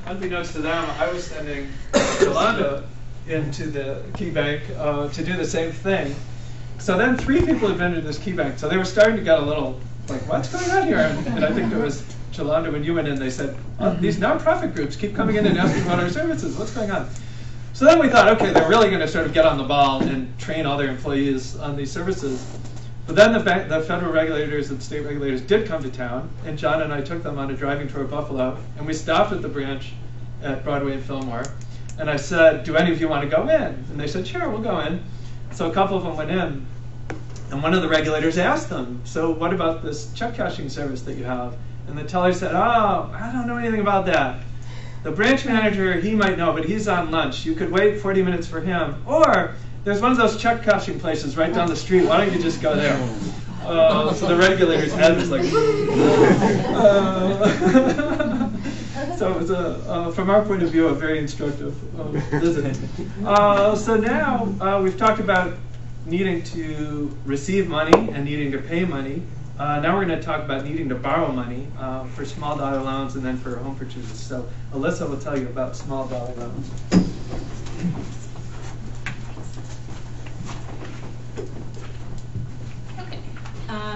unbeknownst to them, I was sending Yolanda into the key bank to do the same thing. So then 3 people had been to this key bank, so they were starting to get a little like, what's going on here? And I think it was Yolanda, when you went in, they said, these nonprofit groups keep coming in and asking about our services. What's going on? So then we thought, okay, they're really going to sort of get on the ball and train all their employees on these services. But then the federal regulators and state regulators did come to town, and John and I took them on a driving tour of Buffalo, and we stopped at the branch at Broadway and Fillmore. And I said, do any of you want to go in? And they said, sure, we'll go in. So a couple of them went in, and one of the regulators asked them, so what about this check cashing service that you have? And the teller said, oh, I don't know anything about that. The branch manager, he might know, but he's on lunch. You could wait 40 minutes for him. Or there's one of those check cashing places right down the street. Why don't you just go there? So the regulator's head was like, so it was, from our point of view, a very instructive visit. So now we've talked about needing to receive money and needing to pay money. Now we're going to talk about needing to borrow money for small dollar loans and then for home purchases. So Alyssa will tell you about small dollar loans. Okay,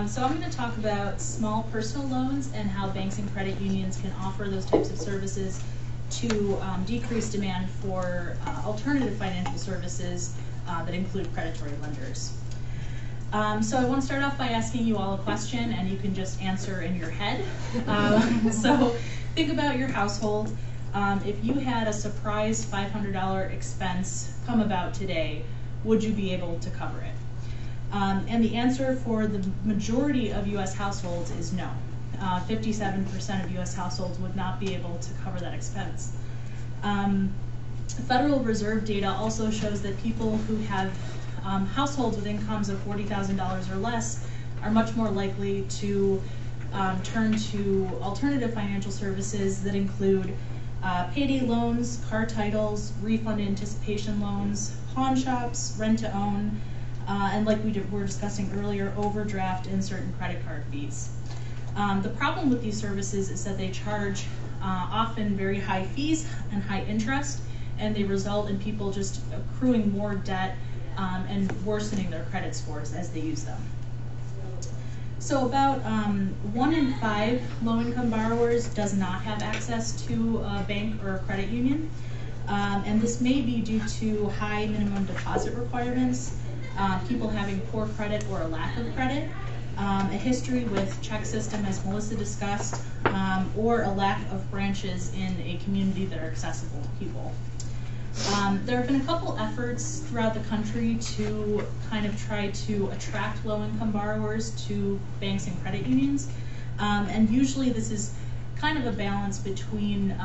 so I'm going to talk about small personal loans and how banks and credit unions can offer those types of services to decrease demand for alternative financial services that include predatory lenders. So I want to start off by asking you all a question, and you can just answer in your head. So think about your household. If you had a surprise $500 expense come about today, would you be able to cover it? And the answer for the majority of US households is no. 57% of US households would not be able to cover that expense. Federal Reserve data also shows that people who have households with incomes of $40,000 or less are much more likely to turn to alternative financial services that include payday loans, car titles, refund anticipation loans, pawn shops, rent-to-own, and like we were discussing earlier, overdraft and certain credit card fees. The problem with these services is that they charge often very high fees and high interest, and they result in people just accruing more debt and worsening their credit scores as they use them. So about 1 in 5 low-income borrowers does not have access to a bank or a credit union, and this may be due to high minimum deposit requirements, people having poor credit or a lack of credit, a history with check system, as Melissa discussed, or a lack of branches in a community that are accessible to people. There have been a couple efforts throughout the country to kind of try to attract low-income borrowers to banks and credit unions, and usually this is kind of a balance between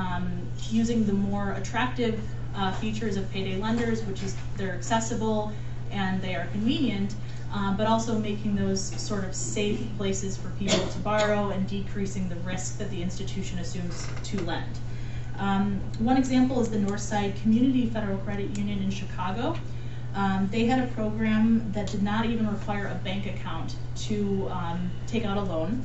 using the more attractive features of payday lenders, which is they're accessible and they are convenient, but also making those sort of safe places for people to borrow and decreasing the risk that the institution assumes to lend. One example is the Northside Community Federal Credit Union in Chicago. They had a program that did not even require a bank account to take out a loan.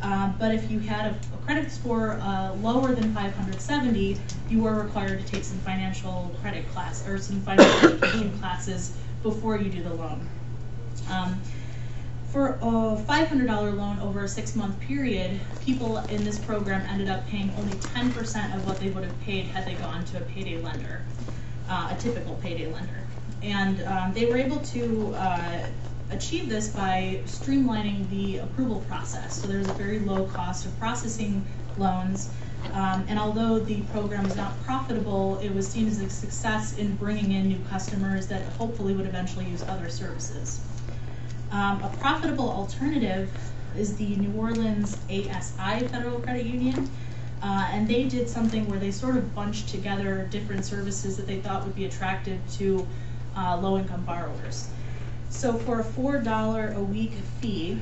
But if you had a credit score lower than 570, you were required to take some financial credit class or some financial education classes before you do the loan. For a $500 loan over a 6-month period, people in this program ended up paying only 10% of what they would have paid had they gone to a payday lender, a typical payday lender. And they were able to achieve this by streamlining the approval process. So there's a very low cost of processing loans. And although the program is not profitable, it was seen as a success in bringing in new customers that hopefully would eventually use other services. A profitable alternative is the New Orleans ASI Federal Credit Union, and they did something where they sort of bunched together different services that they thought would be attractive to low-income borrowers. So for a $4 a week fee,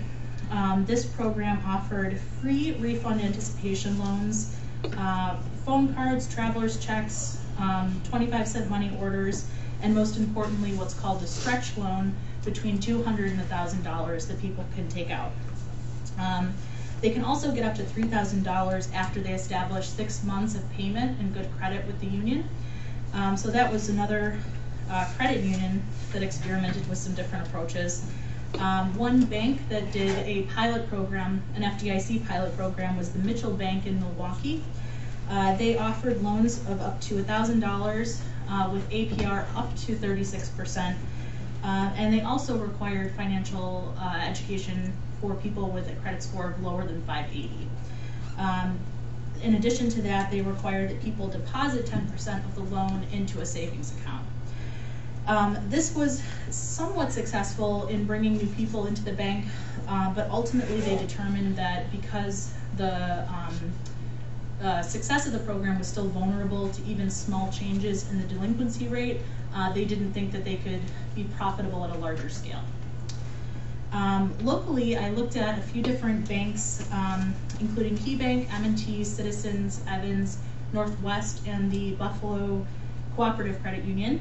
this program offered free refund anticipation loans, phone cards, traveler's checks, 25-cent money orders, and most importantly, what's called a stretch loan between $200 and $1,000 that people can take out. They can also get up to $3,000 after they establish 6 months of payment and good credit with the union. So that was another credit union that experimented with some different approaches. One bank that did a pilot program, an FDIC pilot program, was the Mitchell Bank in Milwaukee. They offered loans of up to $1,000 with APR up to 36%. And they also required financial education for people with a credit score of lower than 580. In addition to that, they required that people deposit 10% of the loan into a savings account. This was somewhat successful in bringing new people into the bank, but ultimately they determined that because the success of the program was still vulnerable to even small changes in the delinquency rate, they didn't think that they could be profitable at a larger scale. Locally, I looked at a few different banks, including KeyBank, M&T, Citizens, Evans, Northwest, and the Buffalo Cooperative Credit Union.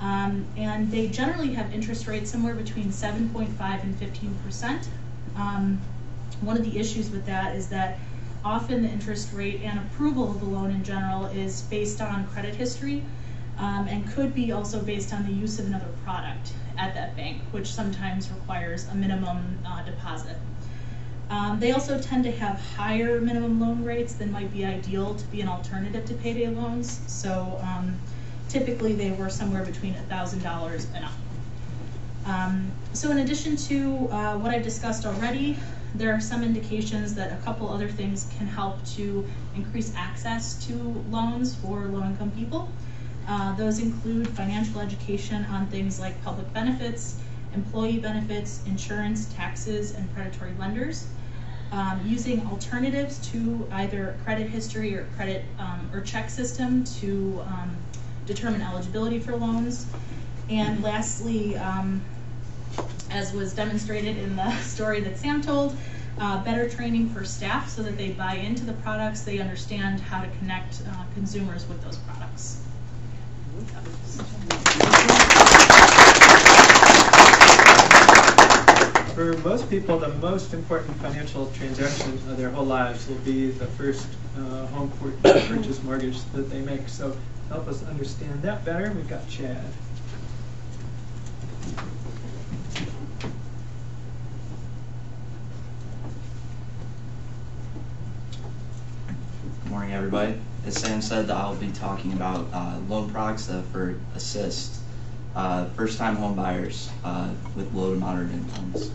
And they generally have interest rates somewhere between 7.5 and 15%. One of the issues with that is that often the interest rate and approval of the loan in general is based on credit history, and could be also based on the use of another product at that bank, which sometimes requires a minimum deposit. They also tend to have higher minimum loan rates than might be ideal to be an alternative to payday loans. So typically they were somewhere between $1,000 and up. So in addition to what I've discussed already, there are some indications that a couple other things can help to increase access to loans for low-income people. Those include financial education on things like public benefits, employee benefits, insurance, taxes, and predatory lenders. Using alternatives to either credit history or credit or check system to determine eligibility for loans. And lastly, as was demonstrated in the story that Sam told, better training for staff so that they buy into the products, they understand how to connect consumers with those products. For most people, the most important financial transaction of their whole lives will be the first home purchase mortgage that they make. So to help us understand that better, we've got Chad. Good morning, everybody. As Sam said, I'll be talking about loan products for assist first-time home buyers with low to moderate incomes.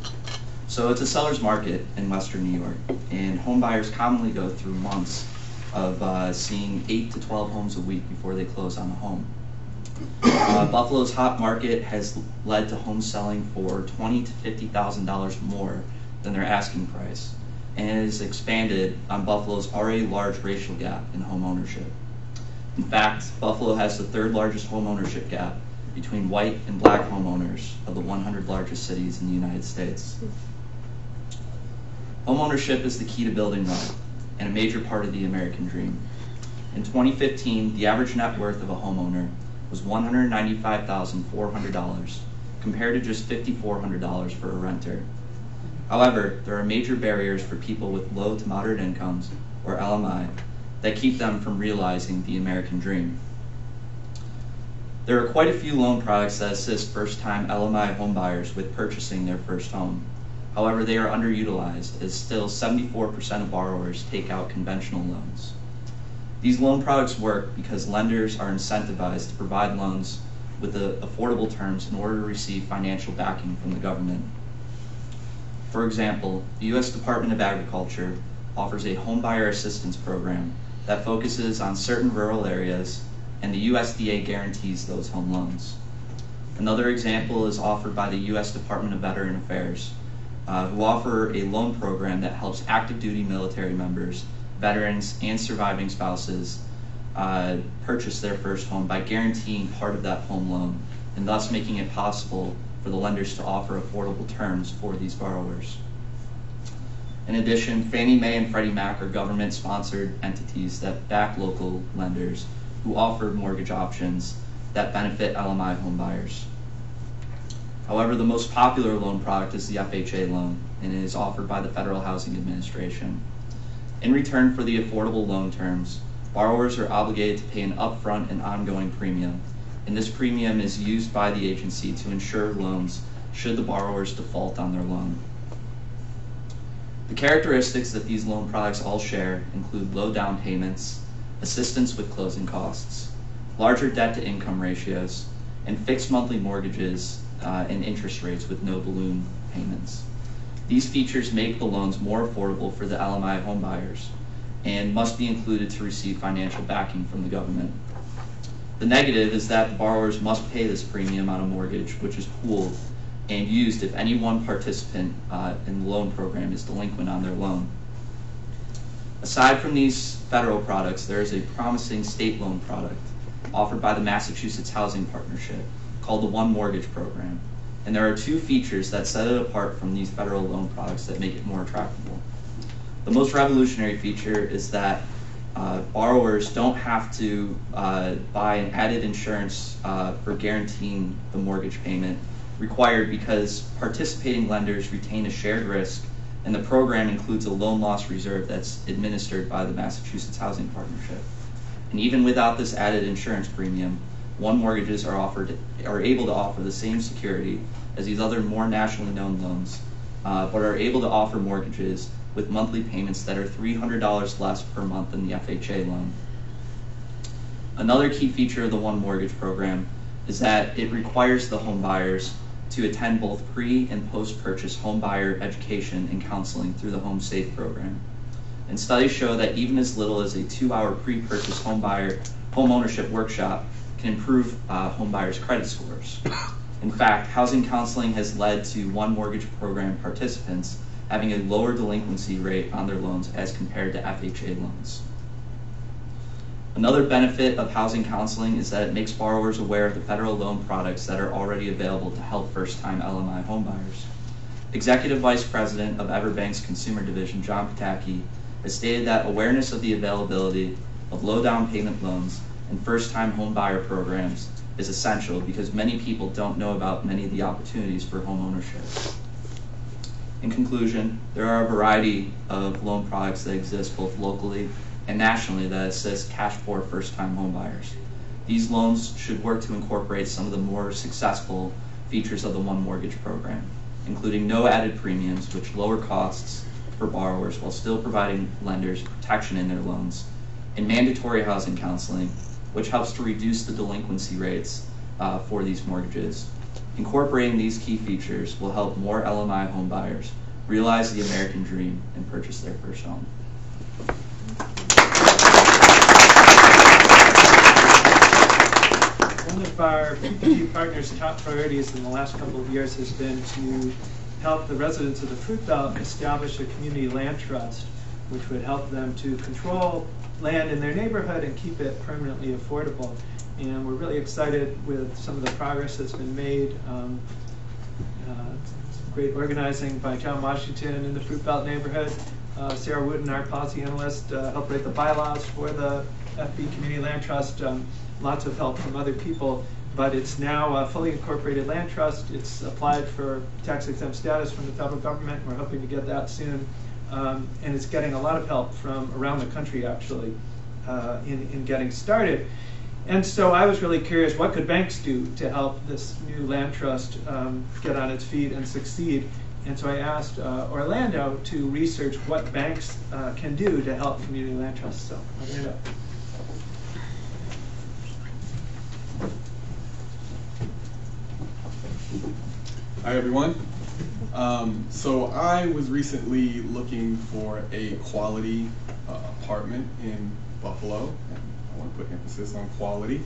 So it's a seller's market in Western New York, and home buyers commonly go through months of seeing 8 to 12 homes a week before they close on a home. Buffalo's hot market has led to homes selling for $20,000 to $50,000 more than their asking price, and it has expanded on Buffalo's already large racial gap in home ownership. In fact, Buffalo has the third largest home ownership gap between white and black homeowners of the 100 largest cities in the United States. Home ownership is the key to building wealth and a major part of the American dream. In 2015, the average net worth of a homeowner was $195,400 compared to just $5,400 for a renter. However, there are major barriers for people with low to moderate incomes, or LMI, that keep them from realizing the American dream. There are quite a few loan products that assist first-time LMI homebuyers with purchasing their first home. However, they are underutilized, as still 74% of borrowers take out conventional loans. These loan products work because lenders are incentivized to provide loans with affordable terms in order to receive financial backing from the government. For example, the U.S. Department of Agriculture offers a home buyer assistance program that focuses on certain rural areas, and the USDA guarantees those home loans. Another example is offered by the U.S. Department of Veteran Affairs, who offer a loan program that helps active duty military members, veterans, and surviving spouses purchase their first home by guaranteeing part of that home loan, and thus making it possible for the lenders to offer affordable terms for these borrowers. In addition, Fannie Mae and Freddie Mac are government-sponsored entities that back local lenders who offer mortgage options that benefit LMI home buyers. However, the most popular loan product is the FHA loan, and is offered by the Federal Housing Administration. In return for the affordable loan terms, borrowers are obligated to pay an upfront and ongoing premium, and this premium is used by the agency to insure loans should the borrowers default on their loan. The characteristics that these loan products all share include low down payments, assistance with closing costs, larger debt-to-income ratios, and fixed monthly mortgages and interest rates with no balloon payments. These features make the loans more affordable for the LMI homebuyers and must be included to receive financial backing from the government. The negative is that the borrowers must pay this premium on a mortgage, which is pooled and used if any one participant in the loan program is delinquent on their loan. Aside from these federal products, there is a promising state loan product offered by the Massachusetts Housing Partnership called the One Mortgage Program. And there are two features that set it apart from these federal loan products that make it more attractive. The most revolutionary feature is that borrowers don't have to buy an added insurance for guaranteeing the mortgage payment required because participating lenders retain a shared risk, and the program includes a loan loss reserve that's administered by the Massachusetts Housing Partnership. And even without this added insurance premium, One Mortgages are able to offer the same security as these other more nationally known loans, but are able to offer mortgages with monthly payments that are $300 less per month than the FHA loan. Another key feature of the One Mortgage program is that it requires the home buyers to attend both pre- and post-purchase home buyer education and counseling through the Home Safe program. And studies show that even as little as a 2-hour pre-purchase home ownership workshop can improve home buyers' credit scores. In fact, housing counseling has led to One Mortgage program participants having a lower delinquency rate on their loans as compared to FHA loans. Another benefit of housing counseling is that it makes borrowers aware of the federal loan products that are already available to help first-time LMI homebuyers. Executive Vice President of Everbank's Consumer Division, John Pataki, has stated that awareness of the availability of low down payment loans and first-time homebuyer programs is essential because many people don't know about many of the opportunities for home ownership. In conclusion, there are a variety of loan products that exist both locally and nationally that assist cash-poor first-time homebuyers. These loans should work to incorporate some of the more successful features of the One Mortgage program, including no added premiums, which lower costs for borrowers while still providing lenders protection in their loans, and mandatory housing counseling, which helps to reduce the delinquency rates for these mortgages. Incorporating these key features will help more LMI homebuyers realize the American dream and purchase their first home. One of our PPP partners' top priorities in the last couple of years has been to help the residents of the Fruit Belt establish a community land trust, which would help them to control land in their neighborhood and keep it permanently affordable. And we're really excited with some of the progress that's been made. Great organizing by John Washington in the Fruit Belt neighborhood. Sarah Wooten, our policy analyst, helped write the bylaws for the FB Community Land Trust. Lots of help from other people, but it's now a fully incorporated land trust. It's applied for tax-exempt status from the federal government. We're hoping to get that soon. And it's getting a lot of help from around the country, actually, in getting started. And so I was really curious, what could banks do to help this new land trust get on its feet and succeed? And so I asked Orlando to research what banks can do to help community land trusts. So Orlando. Hi everyone. So I was recently looking for a quality apartment in Buffalo, and I want to put emphasis on quality.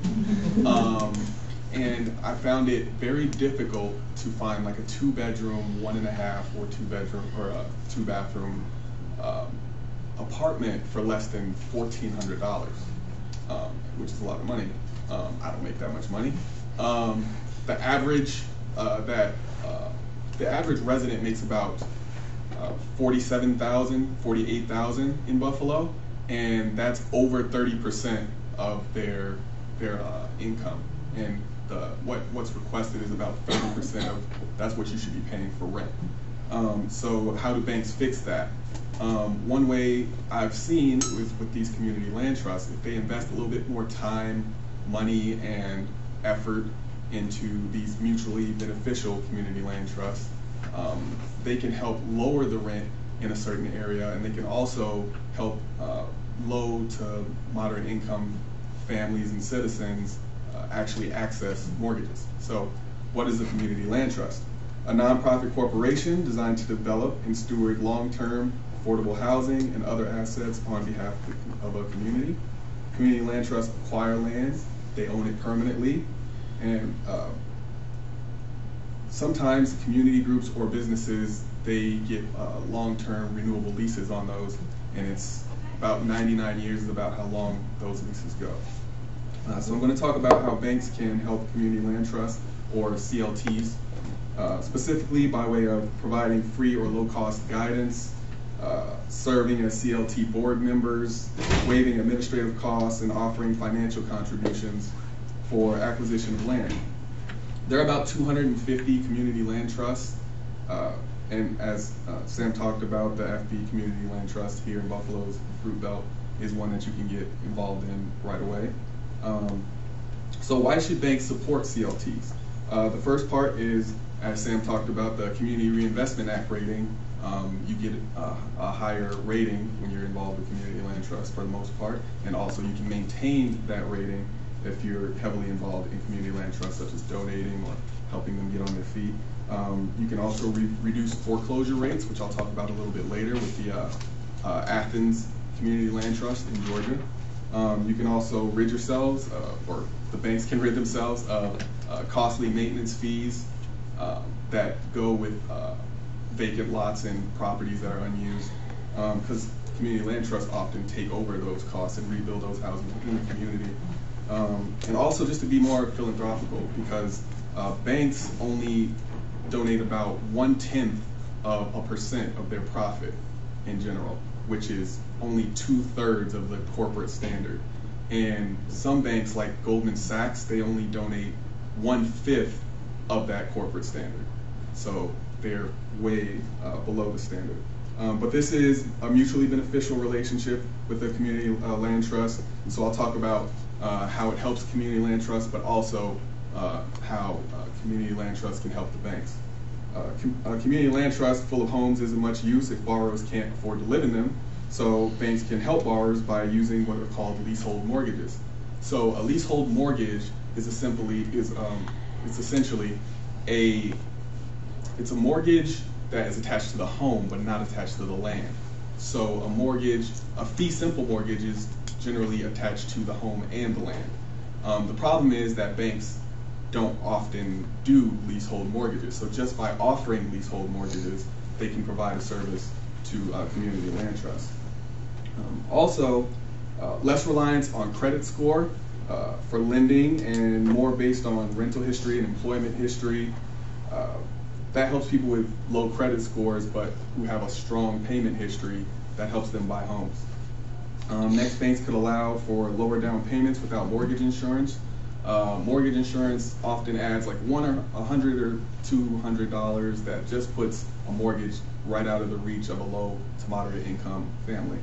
And I found it very difficult to find like a 2-bedroom, 1.5 or 2-bedroom or a 2-bathroom apartment for less than $1,400, which is a lot of money. I don't make that much money. The average resident makes about $47,000, $48,000 in Buffalo, and that's over 30% of their income. And what's requested is about 30% of that's what you should be paying for rent. So how do banks fix that? One way I've seen is with these community land trusts, if they invest a little bit more time, money, and effort into these mutually beneficial community land trusts, they can help lower the rent in a certain area, and they can also help low to moderate income families and citizens actually access mortgages. So what is a community land trust? A nonprofit corporation designed to develop and steward long-term affordable housing and other assets on behalf of a community. Community land trusts acquire land, they own it permanently, and sometimes community groups or businesses, they get long-term renewable leases on those, and it's about 99 years is about how long those leases go. So I'm going to talk about how banks can help community land trusts, or CLTs, specifically by way of providing free or low-cost guidance, serving as CLT board members, waiving administrative costs, and offering financial contributions for acquisition of land. There are about 250 community land trusts, and as Sam talked about, the FB Community Land Trust here in Buffalo's Fruit Belt is one that you can get involved in right away. So why should banks support CLTs? The first part is, as Sam talked about, the Community Reinvestment Act rating. You get a higher rating when you're involved with community land trusts for the most part, and also you can maintain that rating if you're heavily involved in community land trusts, such as donating or helping them get on their feet. You can also reduce foreclosure rates, which I'll talk about a little bit later with the Athens Community Land Trust in Georgia. You can also rid yourselves, or the banks can rid themselves of costly maintenance fees that go with vacant lots and properties that are unused, because community land trusts often take over those costs and rebuild those houses within the community. And also just to be more philanthropical, because banks only donate about 0.1% of their profit in general, which is only 2/3 of the corporate standard. And some banks like Goldman Sachs, they only donate 1/5 of that corporate standard. So they're way below the standard. But this is a mutually beneficial relationship with the community land trust. And so I'll talk about how it helps community land trusts, but also how community land trusts can help the banks. A community land trust full of homes isn't much use if borrowers can't afford to live in them. So banks can help borrowers by using what are called leasehold mortgages. So a leasehold mortgage is essentially it's a mortgage that is attached to the home but not attached to the land. So a fee simple mortgage is generally attached to the home and the land. The problem is that banks don't often do leasehold mortgages. So just by offering leasehold mortgages, they can provide a service to community land trusts. Also, less reliance on credit score for lending and more based on rental history and employment history. That helps people with low credit scores but who have a strong payment history. That helps them buy homes. Next, banks could allow for lower down payments without mortgage insurance. Mortgage insurance often adds like $100 or $200 that just puts a mortgage right out of the reach of a low to moderate income family.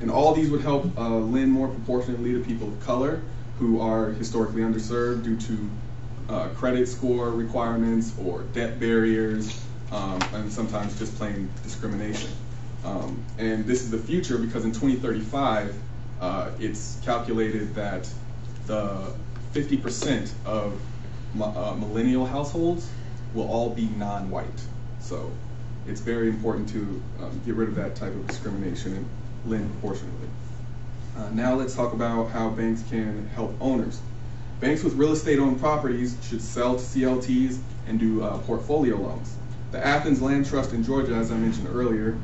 And all these would help lend more proportionately to people of color who are historically underserved due to credit score requirements or debt barriers, and sometimes just plain discrimination. And this is the future because in 2035, it's calculated that the 50% of millennial households will all be non-white. So it's very important to get rid of that type of discrimination and lend proportionately. Now let's talk about how banks can help owners. Banks with real estate owned properties should sell to CLTs and do portfolio loans. The Athens Land Trust in Georgia, as I mentioned earlier,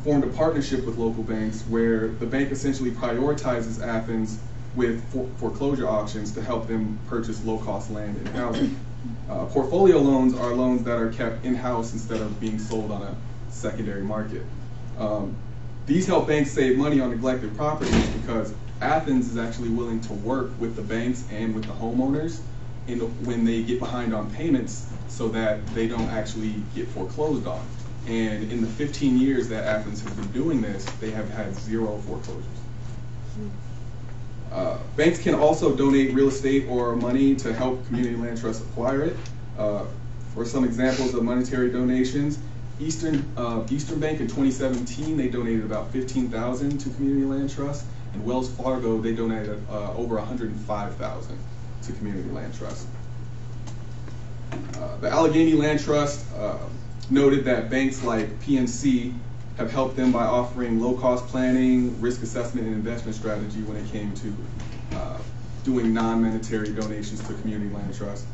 formed a partnership with local banks where the bank essentially prioritizes Athens with foreclosure auctions to help them purchase low-cost land and housing. Portfolio loans are loans that are kept in-house instead of being sold on a secondary market. These help banks save money on neglected properties because Athens is actually willing to work with the banks and with the homeowners when they get behind on payments so that they don't actually get foreclosed on. And in the 15 years that Athens has been doing this, they have had 0 foreclosures. Banks can also donate real estate or money to help community land trusts acquire it. For some examples of monetary donations, Eastern Bank in 2017, they donated about $15,000 to community land trusts, and Wells Fargo, they donated over $105,000 to community land trusts. The Allegheny Land Trust noted that banks like PNC have helped them by offering low-cost planning, risk assessment, and investment strategy when it came to doing non-monetary donations to community land trusts.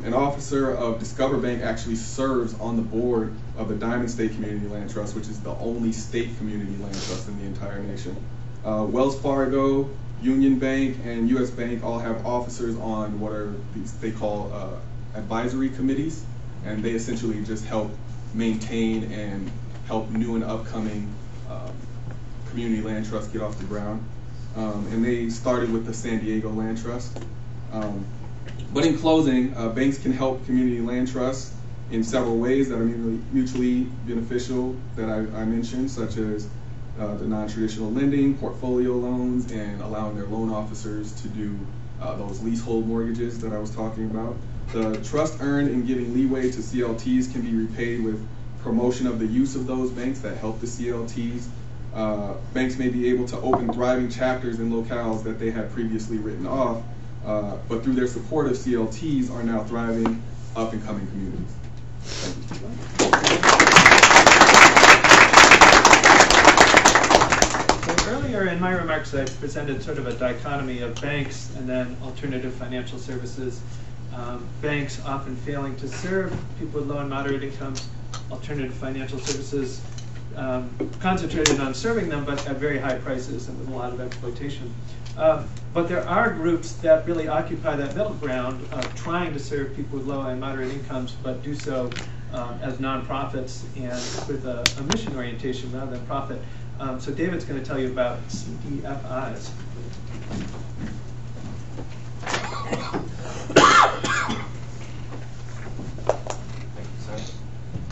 An officer of Discover Bank actually serves on the board of the Diamond State Community Land Trust, which is the only state community land trust in the entire nation. Wells Fargo, Union Bank, and US Bank all have officers on what are these, they call advisory committees, and they essentially just help maintain and help new and upcoming community land trusts get off the ground. And they started with the San Diego Land Trust. But in closing, banks can help community land trusts in several ways that are mutually beneficial that I mentioned, such as the non-traditional lending, portfolio loans, and allowing their loan officers to do those leasehold mortgages that I was talking about. The trust earned in giving leeway to CLTs can be repaid with promotion of the use of those banks that help the CLTs. Banks may be able to open thriving chapters in locales that they had previously written off, but through their support of CLTs are now thriving up-and-coming communities. Thank you. So earlier in my remarks, I presented sort of a dichotomy of banks and then alternative financial services. Banks often failing to serve people with low and moderate incomes, alternative financial services concentrated on serving them, but at very high prices and with a lot of exploitation. But there are groups that really occupy that middle ground of trying to serve people with low and moderate incomes, but do so as nonprofits and with a mission orientation rather than profit. So David's going to tell you about CDFIs.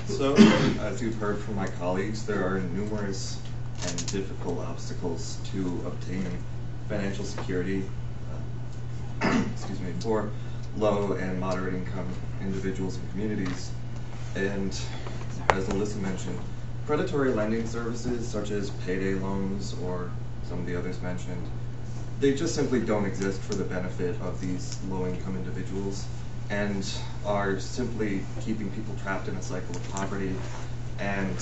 So, as you've heard from my colleagues, there are numerous and difficult obstacles to obtaining financial security for low and moderate income individuals and communities. And as Alyssa mentioned, predatory lending services such as payday loans or some of the others mentioned, they just simply don't exist for the benefit of these low income individuals, and are simply keeping people trapped in a cycle of poverty. And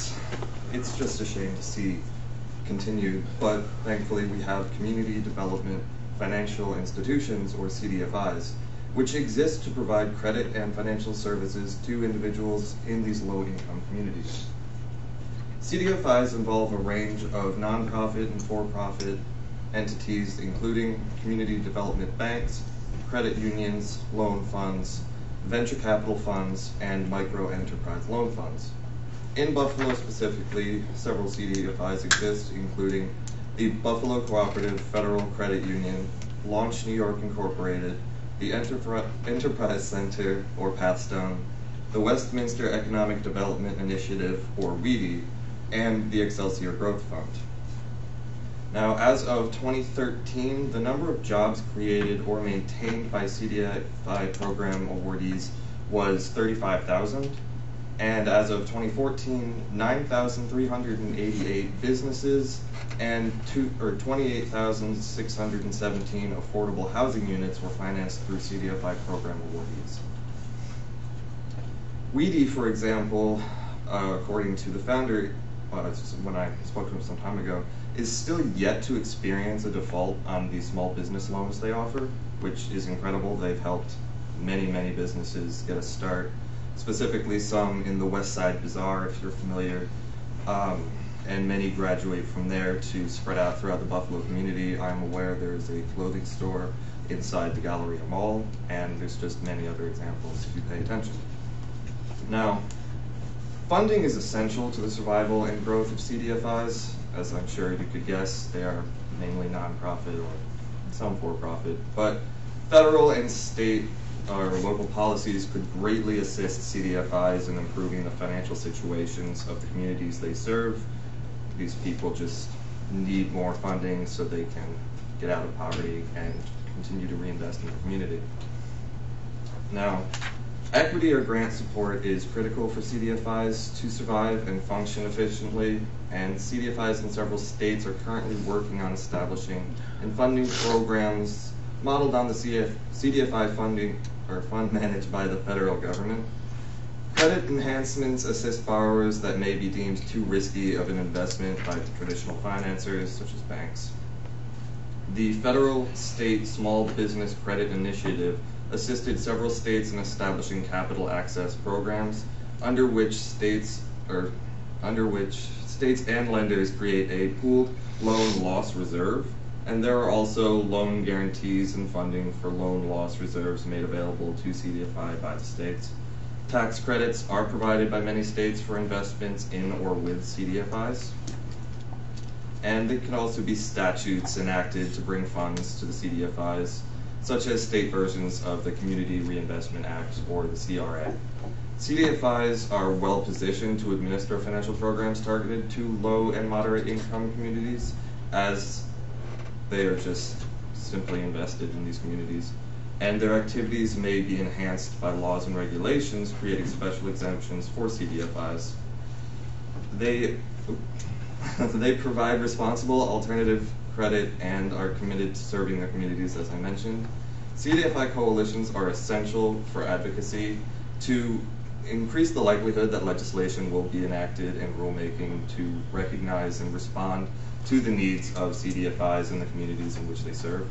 it's just a shame to see continue, but thankfully we have community development financial institutions, or CDFIs, which exist to provide credit and financial services to individuals in these low-income communities. CDFIs involve a range of nonprofit and for-profit entities, including community development banks, credit unions, loan funds, venture capital funds, and micro-enterprise loan funds. In Buffalo specifically, several CDFIs exist, including the Buffalo Cooperative Federal Credit Union, Launch New York Incorporated, the Enterprise Center, or Pathstone, the Westminster Economic Development Initiative, or WEDI, and the Excelsior Growth Fund. Now, as of 2013, the number of jobs created or maintained by CDFI program awardees was 35,000, and as of 2014, 9,388 businesses and 28,617 affordable housing units were financed through CDFI program awardees. WEDI, for example, according to the founder, when I spoke to him some time ago, is still yet to experience a default on the small business loans they offer, which is incredible. They've helped many, many businesses get a start, specifically some in the West Side Bazaar, if you're familiar, and many graduate from there to spread out throughout the Buffalo community. I'm aware there's a clothing store inside the Galleria Mall, and there's just many other examples if you pay attention. Now, funding is essential to the survival and growth of CDFIs. As I'm sure you could guess, they are mainly nonprofit or some for-profit, but federal and state or local policies could greatly assist CDFIs in improving the financial situations of the communities they serve. These people just need more funding so they can get out of poverty and continue to reinvest in the community. Now, equity or grant support is critical for CDFIs to survive and function efficiently, and CDFIs in several states are currently working on establishing and funding programs modeled on the CDFI funding or fund managed by the federal government. Credit enhancements assist borrowers that may be deemed too risky of an investment by traditional financiers such as banks. The Federal State Small Business Credit Initiative assisted several states in establishing capital access programs under which states and lenders create a pooled loan loss reserve, and there are also loan guarantees and funding for loan loss reserves made available to CDFI by the states. Tax credits are provided by many states for investments in or with CDFIs. And there can also be statutes enacted to bring funds to the CDFIs, such as state versions of the Community Reinvestment Act or the CRA. CDFIs are well positioned to administer financial programs targeted to low and moderate income communities, as they are just simply invested in these communities. And their activities may be enhanced by laws and regulations creating special exemptions for CDFIs. They provide responsible alternative credit and are committed to serving their communities, as I mentioned. CDFI coalitions are essential for advocacy to increase the likelihood that legislation will be enacted and rulemaking to recognize and respond to the needs of CDFIs in the communities in which they serve.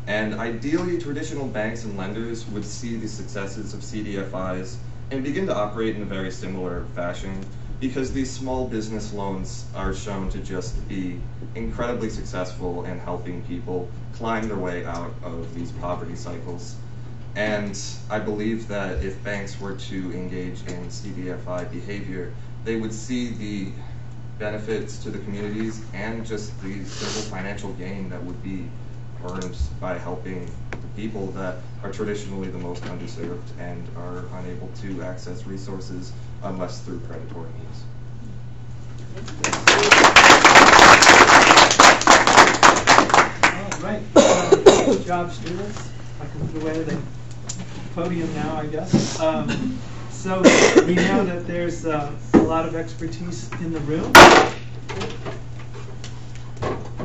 And ideally, traditional banks and lenders would see the successes of CDFIs and begin to operate in a very similar fashion, because these small business loans are shown to just be incredibly successful in helping people climb their way out of these poverty cycles. And I believe that if banks were to engage in CDFI behavior, they would see the benefits to the communities and just the simple financial gain that would be earned by helping the people that are traditionally the most underserved and are unable to access resources unless through predatory means. All right. Good job, students. I can move away the podium now, I guess. So we know that there's a lot of expertise in the room.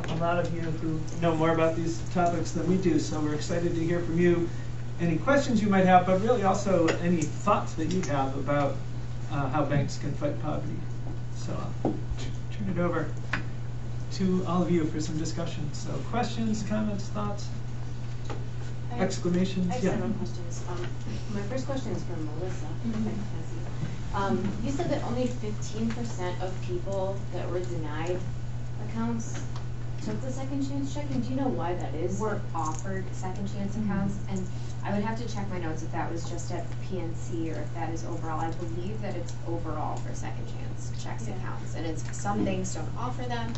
A lot of you who know more about these topics than we do, so we're excited to hear from you. Any questions you might have, but really also any thoughts that you have about how banks can fight poverty. So I'll turn it over to all of you for some discussion. So questions, comments, thoughts, exclamations? I have several questions. My first question is for Melissa. You said that only 15% of people that were denied accounts took the second chance checking. Do you know why that is? Were offered second chance accounts, and I would have to check my notes if that was just at the PNC or if that is overall. I believe that it's overall for second chance checks accounts, and it's some banks don't offer them,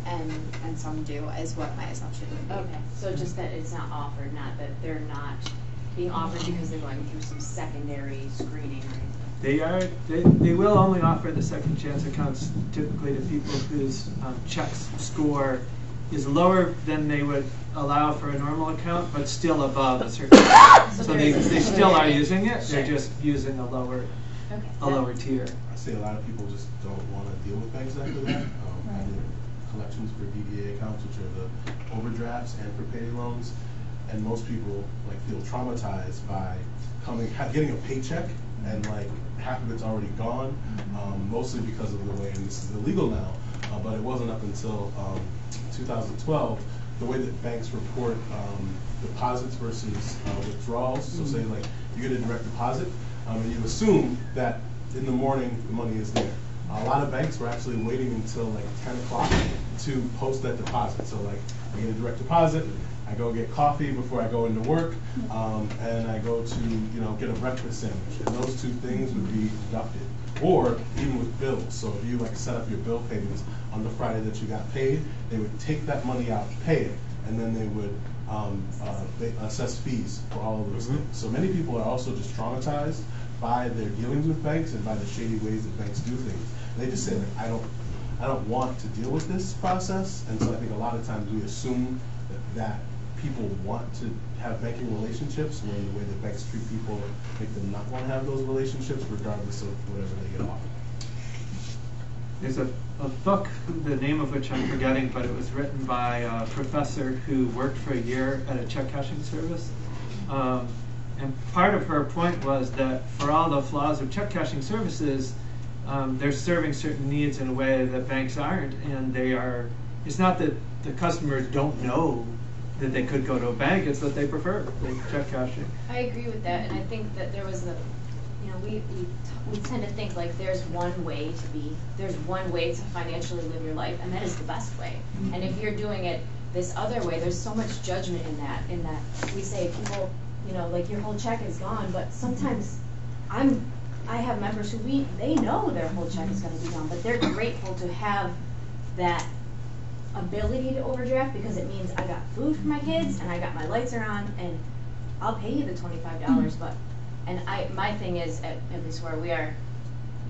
and some do, is what my assumption would be. Okay, so just that it's not offered, not that they're not being offered because they're going through some secondary screening, right? They will only offer the second chance accounts typically to people whose checks score is lower than they would allow for a normal account, but still above a certain level. So they still are using it. They're just using a lower tier. I say a lot of people just don't want to deal with banks after that. I did collections for DDA accounts, which are the overdrafts and prepaid loans, and most people feel traumatized by getting a paycheck and half of it's already gone, mostly because of the way, and this is illegal now, but it wasn't up until 2012, the way that banks report deposits versus withdrawals. So say you get a direct deposit, and you assume that in the morning the money is there. A lot of banks were actually waiting until 10 o'clock to post that deposit. So I get a direct deposit, I go get coffee before I go into work, and I go to get a breakfast sandwich, and those two things would be deducted. Or even with bills, so if you set up your bill payments on the Friday that you got paid, they would take that money out, pay it, and then they would assess fees for all of those things. So many people are also just traumatized by their dealings with banks and by the shady ways that banks do things. They just say, like, I don't want to deal with this process, and so I think a lot of times we assume that people want to have banking relationships, when the way that banks treat people make them not want to have those relationships, regardless of whatever they get offered. There's a book, the name of which I'm forgetting, but it was written by a professor who worked for a year at a check cashing service. And part of her point was that for all the flaws of check cashing services, they're serving certain needs in a way that banks aren't, and it's not that the customers don't know that they could go to a bank, it's that they prefer check cashing. I agree with that, and I think that there was we tend to think like there's one way to financially live your life, and that is the best way. And if you're doing it this other way, there's so much judgment in that we say people, like your whole check is gone, but sometimes I have members who they know their whole check is going to be gone, but they're grateful to have that ability to overdraft, because it means I got food for my kids and I got my lights are on, and I'll pay you the $25, but my thing is, at least where we are,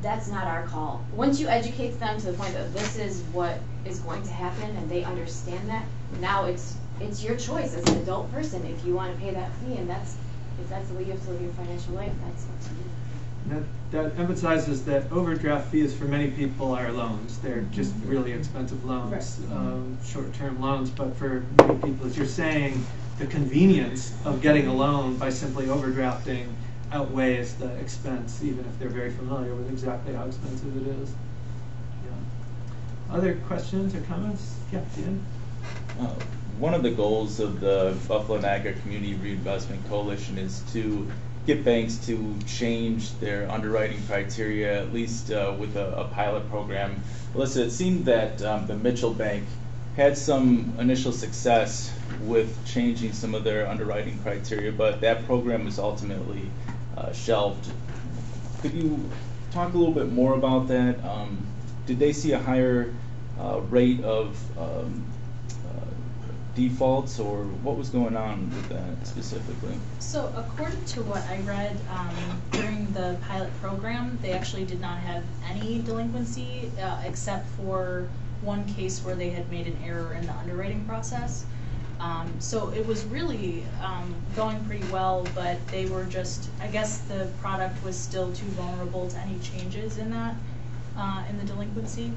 that's not our call. Once you educate them to the point that this is what is going to happen and they understand that, now it's your choice as an adult person if you want to pay that fee, and if that's the way you have to live your financial life, that's up to you. That emphasizes that overdraft fees for many people are loans. They're just really expensive loans, short-term loans. But for many people, as you're saying, the convenience of getting a loan by simply overdrafting outweighs the expense, even if they're very familiar with exactly how expensive it is. Yeah. Other questions or comments? Yeah, Dan? One of the goals of the Buffalo Niagara Community Reinvestment Coalition is to get banks to change their underwriting criteria, at least with a pilot program. Alyssa, it seemed that the Mitchell Bank had some initial success with changing some of their underwriting criteria, but that program was ultimately shelved. Could you talk a little bit more about that? Did they see a higher rate of defaults, or what was going on with that specifically? So according to what I read, during the pilot program, they actually did not have any delinquency except for one case where they had made an error in the underwriting process. So it was really going pretty well, but they were just, I guess the product was still too vulnerable to any changes in that, in the delinquency.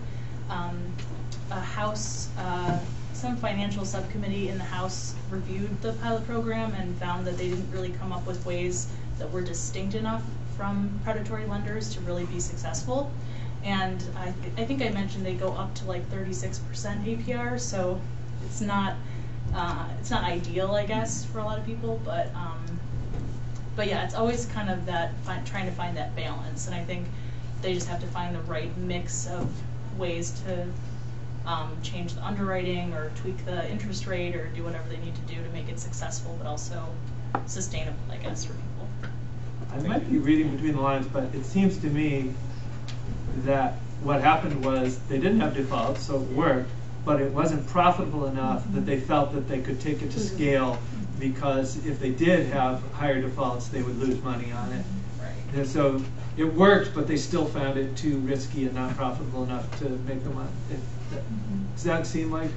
Some financial subcommittee in the House reviewed the pilot program and found that they didn't really come up with ways that were distinct enough from predatory lenders to really be successful. And I think I mentioned they go up to like 36% APR, so it's not ideal, I guess, for a lot of people, but yeah, it's always kind of that trying to find that balance, and I think they just have to find the right mix of ways to change the underwriting or tweak the interest rate or do whatever they need to do to make it successful, but also sustainable, I guess, for people. I might be reading between the lines, but it seems to me that what happened was they didn't have defaults, so it worked, but it wasn't profitable enough that they felt that they could take it to scale, because if they did have higher defaults, they would lose money on it. Right. And so it worked, but they still found it too risky and not profitable enough to make the money. Does that seem like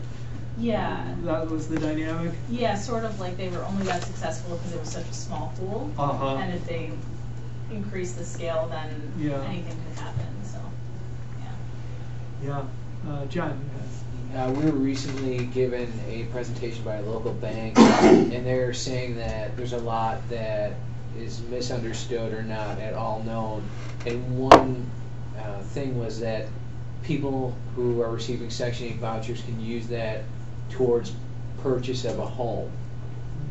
that was the dynamic? Yeah, sort of like they were only that successful because it was such a small pool, and if they increase the scale, then anything could happen. So, John. We were recently given a presentation by a local bank, and they're saying that there's a lot that is misunderstood or not at all known. And one thing was that people who are receiving Section 8 vouchers can use that towards purchase of a home.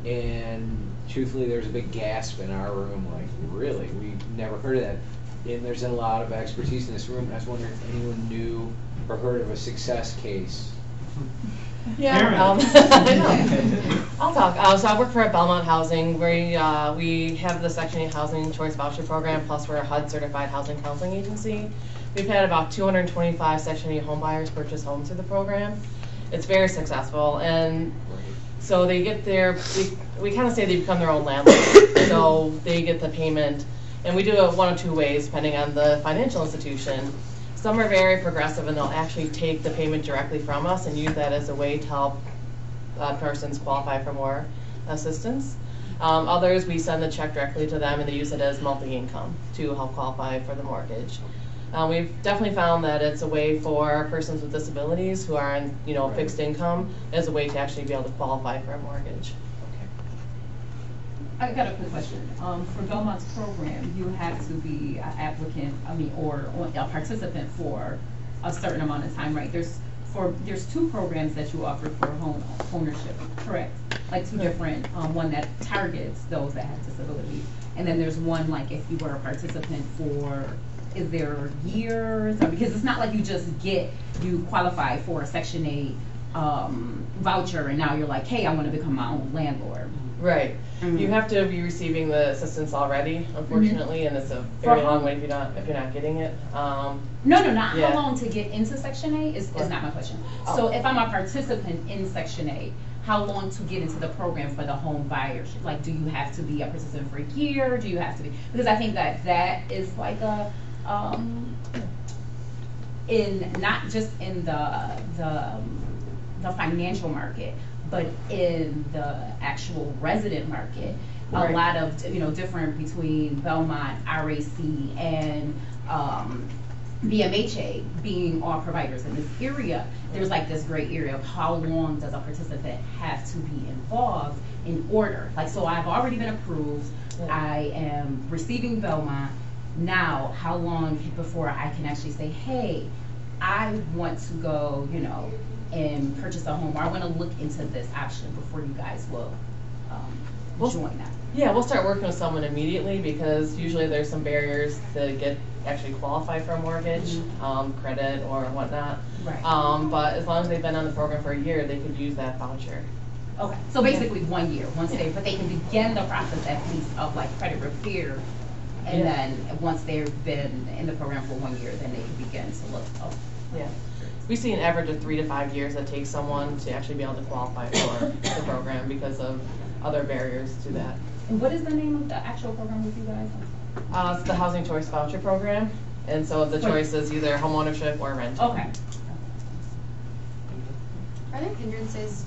And truthfully, there's a big gasp in our room, like, really? We've never heard of that. And there's a lot of expertise in this room. I was wondering if anyone knew or heard of a success case. Yeah, I'll talk. So I work for Belmont Housing, where we have the Section 8 Housing Choice Voucher Program, plus we're a HUD certified housing counseling agency. We've had about 225 Section 8 home buyers purchase homes through the program. It's very successful, and So they get their, we kind of say they become their own landlord. So they get the payment, and we do it one of two ways depending on the financial institution. Some are very progressive and they'll actually take the payment directly from us and use that as a way to help persons qualify for more assistance. Others, we send the check directly to them and they use it as monthly income to help qualify for the mortgage. We've definitely found that it's a way for persons with disabilities who are on, fixed income as a way to actually be able to qualify for a mortgage. I got a quick question. For Belmont's program, you have to be an applicant, or a participant for a certain amount of time, right? There's two programs that you offer for home ownership, correct? Like two different, one that targets those that have disabilities, and then there's one like if you were a participant for, is there years? Or, because it's not like you qualify for a Section 8 voucher and now you're like, hey, I want to become my own landlord. Right. You have to be receiving the assistance already, unfortunately, and it's a very long way if you're not getting it. No, not how long to get into Section 8 is not my question. So if I'm a participant in Section 8, how long to get into the program for the home buyers? Like, do you have to be a participant for a year? Do you have to be? Because I think that is like a in not just in the financial market, but in the actual resident market, a lot of different between Belmont, RAC, and BMHA being all providers in this area. There's like this gray area of how long does a participant have to be involved in order. Like, so I've already been approved. I am receiving Belmont. Now, how long before I can actually say, hey, I want to go, and purchase a home, or I want to look into this option before you guys will join that? Yeah, we'll start working with someone immediately because usually there's some barriers to actually qualify for a mortgage, credit or whatnot. Right. But as long as they've been on the program for a year, they could use that voucher. Okay. So basically 1 year, but they can begin the process at least of like credit repair, and then once they've been in the program for 1 year, then they can begin to look up. Yeah. We see an average of 3 to 5 years that takes someone to actually be able to qualify for the program because of other barriers to that. And what is the name of the actual program with you guys? It's the Housing Choice Voucher Program, and so the choice is either home ownership or rent. Okay. Are there hindrances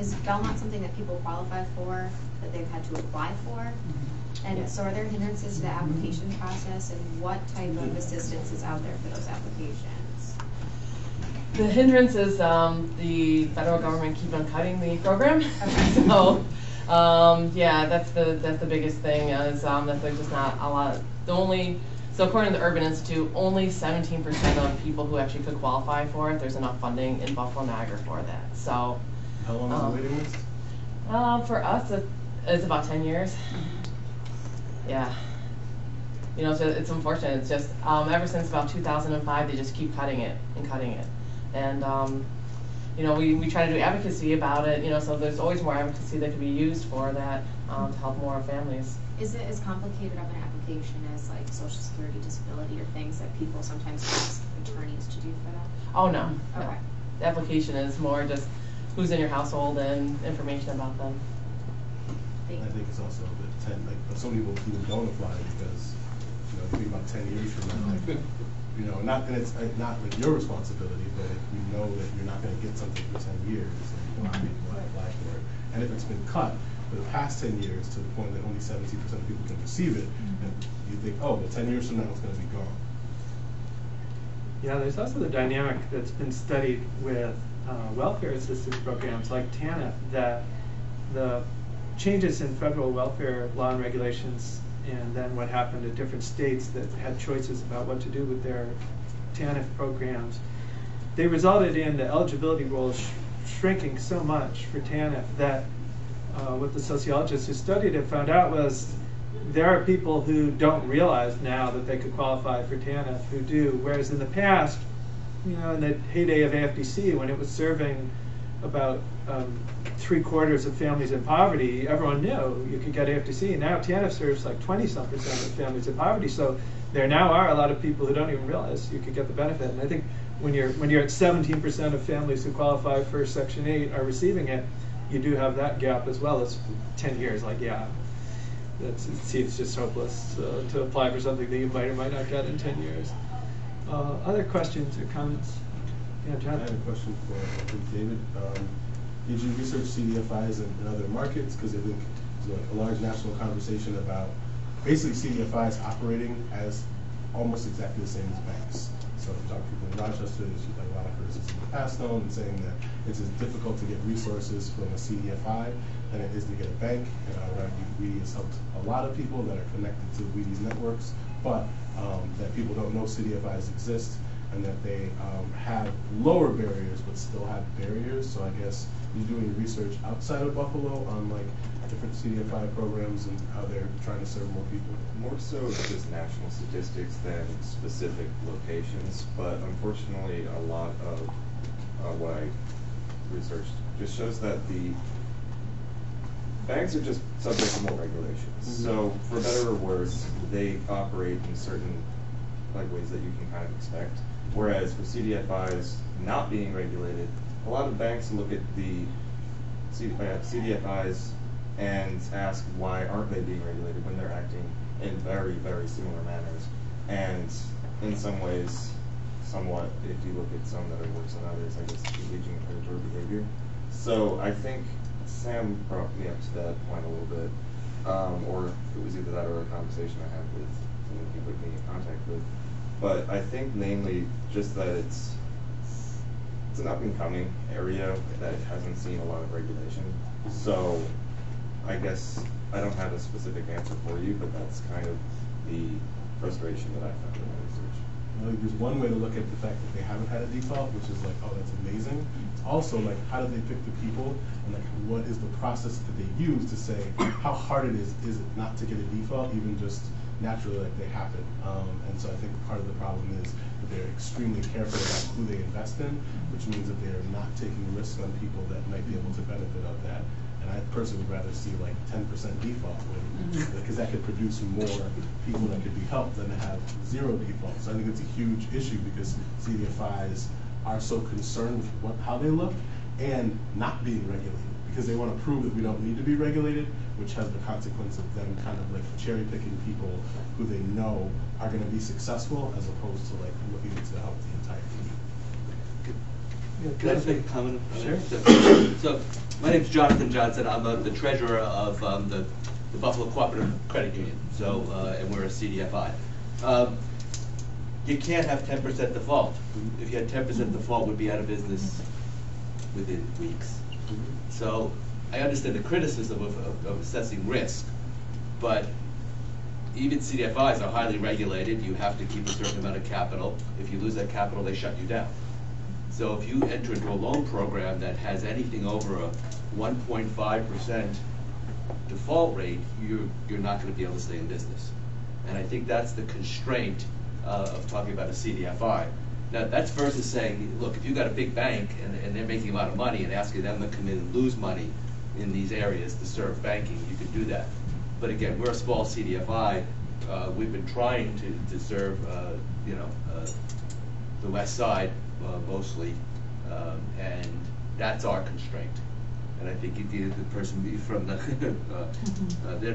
is Belmont something that people qualify for, that they've had to apply for? And so are there hindrances to the application process, and what type of assistance is out there for those applications? The hindrance is the federal government keep on cutting the program. So that's the biggest thing is that there's just not a lot. So according to the Urban Institute, only 17% of people who actually could qualify for it, there's enough funding in Buffalo Niagara for that. So how long is the waiting list? For us, it's about 10 years. Yeah. It's unfortunate. It's just ever since about 2005, they just keep cutting it and cutting it. And we try to do advocacy about it, so there's always more advocacy that can be used for that to help more families. Is it as complicated of an application as like Social Security, disability, or things that people sometimes ask attorneys to do for that? Oh, no. Okay. No. The application is more just who's in your household and information about them. I think it's also that some people even don't apply because they think about 10 years from now, not that it's not like your responsibility, but if you know that you're not going to get something for 10 years, then why apply for it? And if it's been cut for the past 10 years to the point that only 70% of people can receive it, then you think, oh, well, 10 years from now it's going to be gone. Yeah, there's also the dynamic that's been studied with welfare assistance programs like TANF, that the changes in federal welfare law and regulations, and then what happened at different states that had choices about what to do with their TANF programs, they resulted in the eligibility rules shrinking so much for TANF that what the sociologists who studied it found out was there are people who don't realize now that they could qualify for TANF who do, whereas in the past, in the heyday of AFDC, when it was serving about 3/4 of families in poverty, everyone knew you could get AFDC. Now TANF serves like 20-some% of families in poverty. So there now are a lot of people who don't even realize you could get the benefit. And I think when you're at 17% of families who qualify for Section 8 are receiving it, you do have that gap as well as 10 years. Like, yeah, it seems just hopeless to apply for something that you might or might not get in 10 years. Other questions or comments? Yeah, John? I have a question for David. Did you research CDFIs in other markets? Because I think there's a large national conversation about basically CDFIs operating as almost exactly the same as banks. So if you talk to people in Rochester, there's like a lot of criticism in the past known and saying that it's as difficult to get resources from a CDFI than it is to get a bank. And I would argue WEDI has helped a lot of people that are connected to WEDI's networks, but that people don't know CDFIs exist and that they have lower barriers but still have barriers. So I guess you're doing your research outside of Buffalo on like different CDFI programs and how they're trying to serve more people? More so just national statistics than specific locations, but unfortunately a lot of what I researched just shows that the banks are just subject to more regulations. Mm-hmm. So for better or worse, they operate in certain ways that you can kind of expect. Whereas for CDFIs not being regulated, a lot of banks look at the CDFIs and ask why aren't they being regulated when they're acting in very, very similar manners. And in some ways, somewhat, if you look at some that are worse than others, I guess engaging in predatory behavior. So I think Sam brought me up to that point a little bit, or it was either that or a conversation I had with someone he put me in contact with. But I think mainly just that it's an up-and-coming area that hasn't seen a lot of regulation. So I guess I don't have a specific answer for you, but that's kind of the frustration that I found in my research. I think there's one way to look at the fact that they haven't had a default, which is like, oh, that's amazing. Also, like, how do they pick the people, and like, what is the process that they use to say how hard it is it not to get a default, even just naturally like they happen. And so I think part of the problem is that they're extremely careful about who they invest in, which means that they're not taking risks on people that might be able to benefit of that. And I personally would rather see like 10% default, because that could produce more people that could be helped than to have 0 default. So I think it's a huge issue because CDFIs are so concerned with how they look and not being regulated, because they want to prove that we don't need to be regulated, which has the consequence of them kind of like cherry picking people who they know are going to be successful, as opposed to like looking to help the entire team. Can I just make a comment? Sure. So my name's Jonathan Johnson. I'm the treasurer of the Buffalo Cooperative Credit Union. So and we're a CDFI. You can't have 10% default. If you had 10% default, we'd be out of business within weeks. So I understand the criticism of assessing risk, but even CDFIs are highly regulated. You have to keep a certain amount of capital. If you lose that capital, they shut you down. So if you enter into a loan program that has anything over a 1.5% default rate, you're not going to be able to stay in business. And I think that's the constraint of talking about a CDFI. Now that's versus saying, look, if you've got a big bank and they're making a lot of money and asking them to come in and lose money in these areas to serve banking, you could do that. But again, we're a small CDFI. We've been trying to serve, the west side mostly, and that's our constraint. And I think the person from the,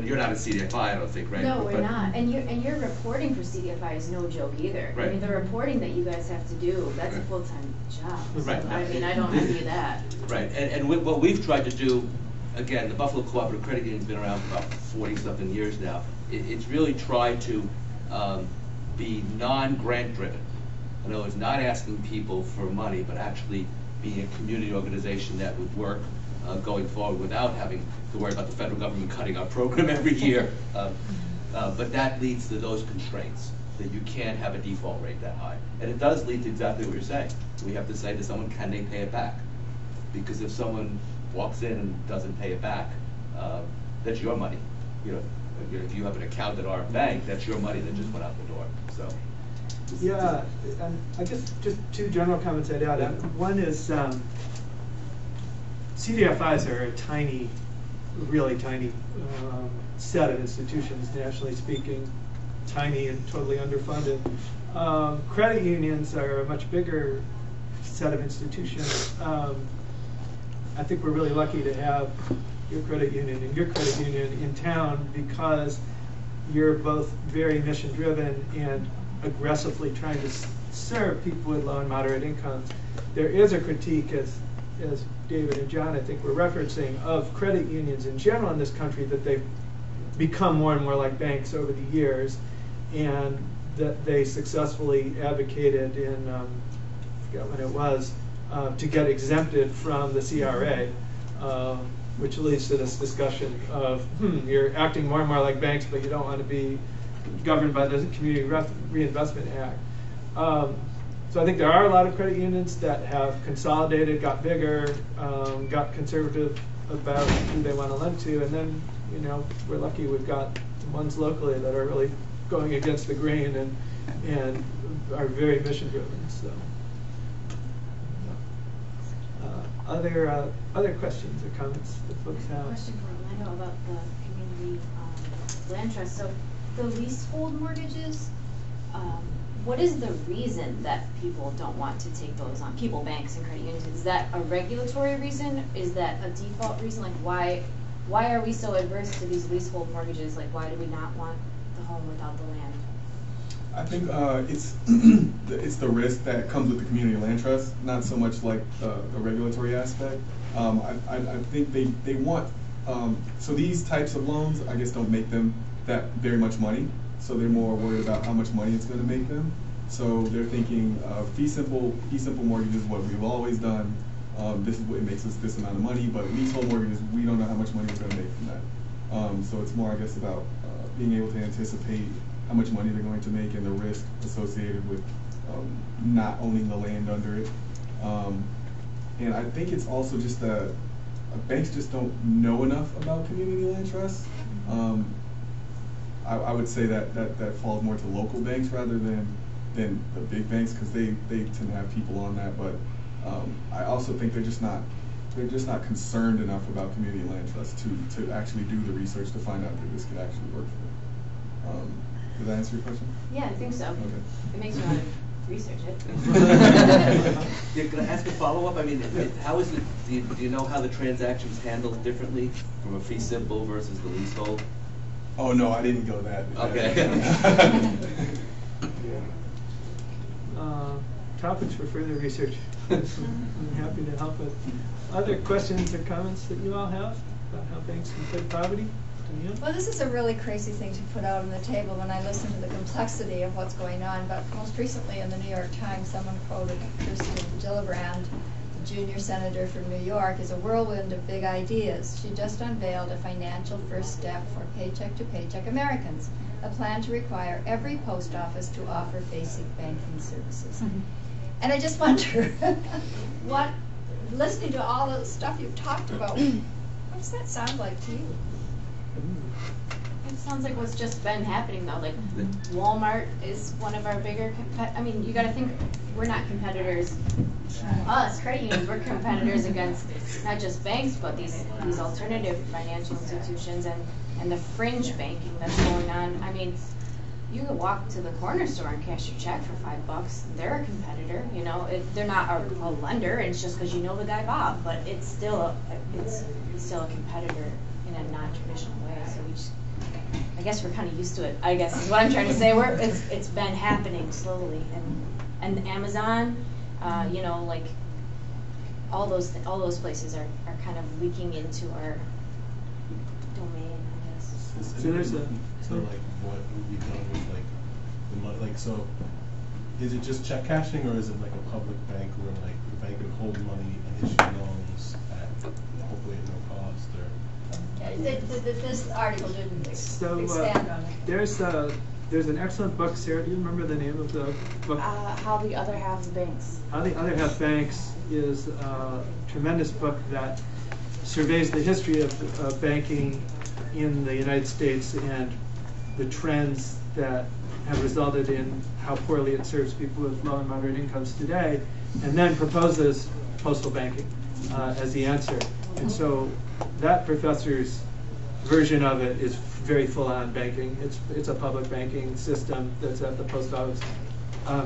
you're not a CDFI, I don't think, right? No, we're not. And your reporting for CDFI is no joke either. Right. I mean, the reporting that you guys have to do, that's a full-time job. So, Right. I mean, I don't envy that. Right, and what we've tried to do, again, the Buffalo Cooperative Credit Union's been around for about 40-something years now. It's really tried to be non-grant driven. In other words, not asking people for money, but actually being a community organization that would work going forward without having to worry about the federal government cutting our program every year. But that leads to those constraints, that you can't have a default rate that high. And it does lead to exactly what you're saying. We have to say to someone, can they pay it back? Because if someone walks in and doesn't pay it back, that's your money. If you have an account at our bank, that's your money that just went out the door. So. Yeah, and I guess just 2 general comments I'd add. One is CDFIs are a tiny, really tiny set of institutions, nationally speaking, tiny and totally underfunded. Credit unions are a much bigger set of institutions. I think we're really lucky to have your credit union and your credit union in town, because you're both very mission driven and aggressively trying to serve people with low and moderate incomes. There is a critique, as David and John I think were referencing, of credit unions in general in this country, that they've become more and more like banks over the years, and that they successfully advocated in, I forget when it was, to get exempted from the CRA, which leads to this discussion of, you're acting more and more like banks, but you don't want to be governed by the Community Reinvestment Act. So I think there are a lot of credit unions that have consolidated, got bigger, got conservative about who they want to lend to, and then, you know, we're lucky we've got ones locally that are really going against the grain and are very mission driven. So, other questions or comments that folks have? Question for Orlando about the community land trust. So the leasehold mortgages, what is the reason that people don't want to take those on? People, banks, and credit unions. Is that a regulatory reason? Is that a default reason? Like why are we so adverse to these leasehold mortgages? Like why do we not want the home without the land? I think it's the risk that comes with the community land trust, not so much like the regulatory aspect. I think they want, so these types of loans, I guess, don't make them that very much money. So they're more worried about how much money it's going to make them. So they're thinking fee simple mortgages, what we've always done. This is what it makes us this amount of money. But leasehold mortgages, we don't know how much money it's going to make from that. So it's more, I guess, about being able to anticipate how much money they're going to make and the risk associated with not owning the land under it. And I think it's also just that banks just don't know enough about community land trusts. I would say that falls more to local banks rather than the big banks, because they tend to have people on that. But I also think they're just not concerned enough about community land trusts to actually do the research to find out that this could actually work for them. Did that answer your question? Yeah, I think so. Okay. It makes me want to research it. Yeah, can I ask a follow-up? I mean, how is it, do you know how the transaction's handled differently from a fee simple versus the leasehold? Oh no, I didn't go that. Okay. Topics for further research. I'm happy to help with. Other questions or comments that you all have about how banks can fight poverty? Well, this is a really crazy thing to put out on the table when I listen to the complexity of what's going on, but most recently in the New York Times, someone quoted Kirsten Gillibrand, the junior senator from New York, as a whirlwind of big ideas. She just unveiled a financial first step for paycheck-to-paycheck Americans, a plan to require every post office to offer basic banking services. Mm-hmm. And I just wonder, listening to all the stuff you've talked about, what does that sound like to you? It sounds like what's just been happening though. Like Walmart is one of our bigger. I mean, you got to think we're not competitors. Us credit unions, we're competitors against not just banks, but these alternative financial institutions and the fringe banking that's going on. I mean, you could walk to the corner store and cash your check for $5. They're a competitor, you know. They're not a lender. It's just because you know the guy Bob, but it's still a competitor in a non-traditional way. So I guess we're kind of used to it. I guess is what I'm trying to say. It's been happening slowly, and Amazon, you know, like all those places are kind of leaking into our domain, I guess. So there's so like what would be done with like the money? Like, so is it just check cashing, or is it like a public bank where like the bank would hold money and issue loans at hopefully at no cost? Or this article didn't expand on it. There's an excellent book. Sarah, do you remember the name of the book? How the Other Half Banks. How the Other Half Banks is a tremendous book that surveys the history of banking in the United States and the trends that have resulted in how poorly it serves people with low and moderate incomes today, and then proposes postal banking as the answer. And so that professor's version of it is very full-on banking. It's a public banking system that's at the post office.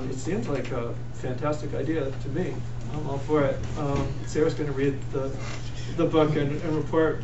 It seems like a fantastic idea to me. I'm all for it. Sarah's going to read the book and report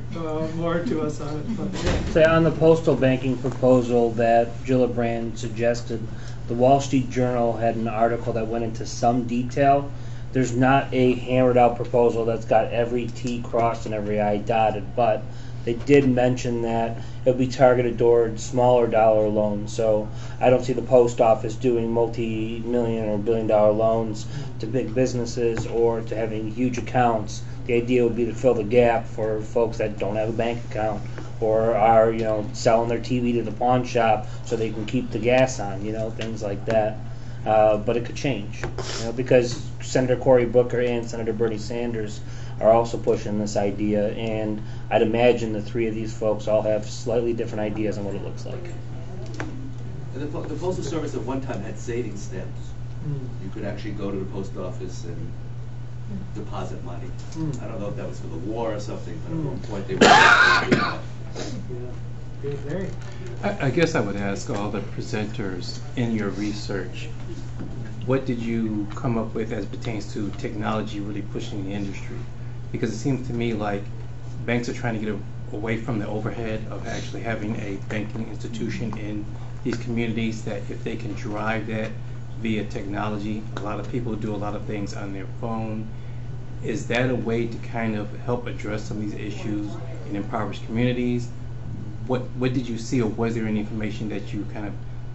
more to us on it. But, yeah. So on the postal banking proposal that Gillibrand suggested, the Wall Street Journal had an article that went into some detail. There's not a hammered out proposal that's got every T crossed and every I dotted, but they did mention that it would be targeted toward smaller dollar loans. So I don't see the post office doing multi-million or billion-dollar loans to big businesses or to having huge accounts. The idea would be to fill the gap for folks that don't have a bank account or are, selling their TV to the pawn shop so they can keep the gas on, things like that. But it could change, because Senator Cory Booker and Senator Bernie Sanders are also pushing this idea, and I'd imagine the three of these folks all have slightly different ideas on what it looks like. And the Postal Service at one time had savings stamps. You could actually go to the post office and deposit money. I don't know if that was for the war or something, but at one point they were doing that. I guess I would ask all the presenters in your research, what did you come up with as pertains to technology really pushing the industry? Because it seems to me like banks are trying to get away from the overhead of actually having a banking institution in these communities, that if they can drive that via technology, a lot of people do a lot of things on their phone. Is that a way to kind of help address some of these issues in impoverished communities? What did you see, or was there any information that you kind of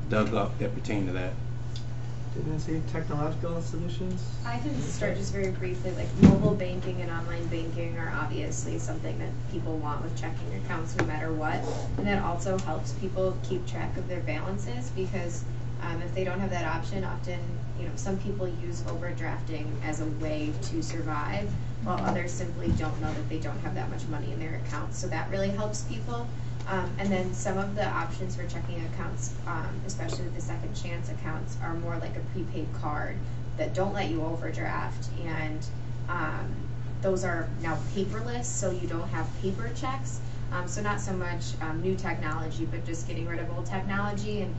dug up that pertained to that? Didn't I see technological solutions? I can start just very briefly, like mobile banking and online banking are obviously something that people want with checking accounts no matter what. And that also helps people keep track of their balances, because if they don't have that option, often, some people use overdrafting as a way to survive, while others simply don't know that they don't have that much money in their accounts. So that really helps people. And then some of the options for checking accounts, especially with the second chance accounts, are more like a prepaid card that don't let you overdraft, and those are now paperless, so you don't have paper checks. So not so much new technology, but just getting rid of old technology. And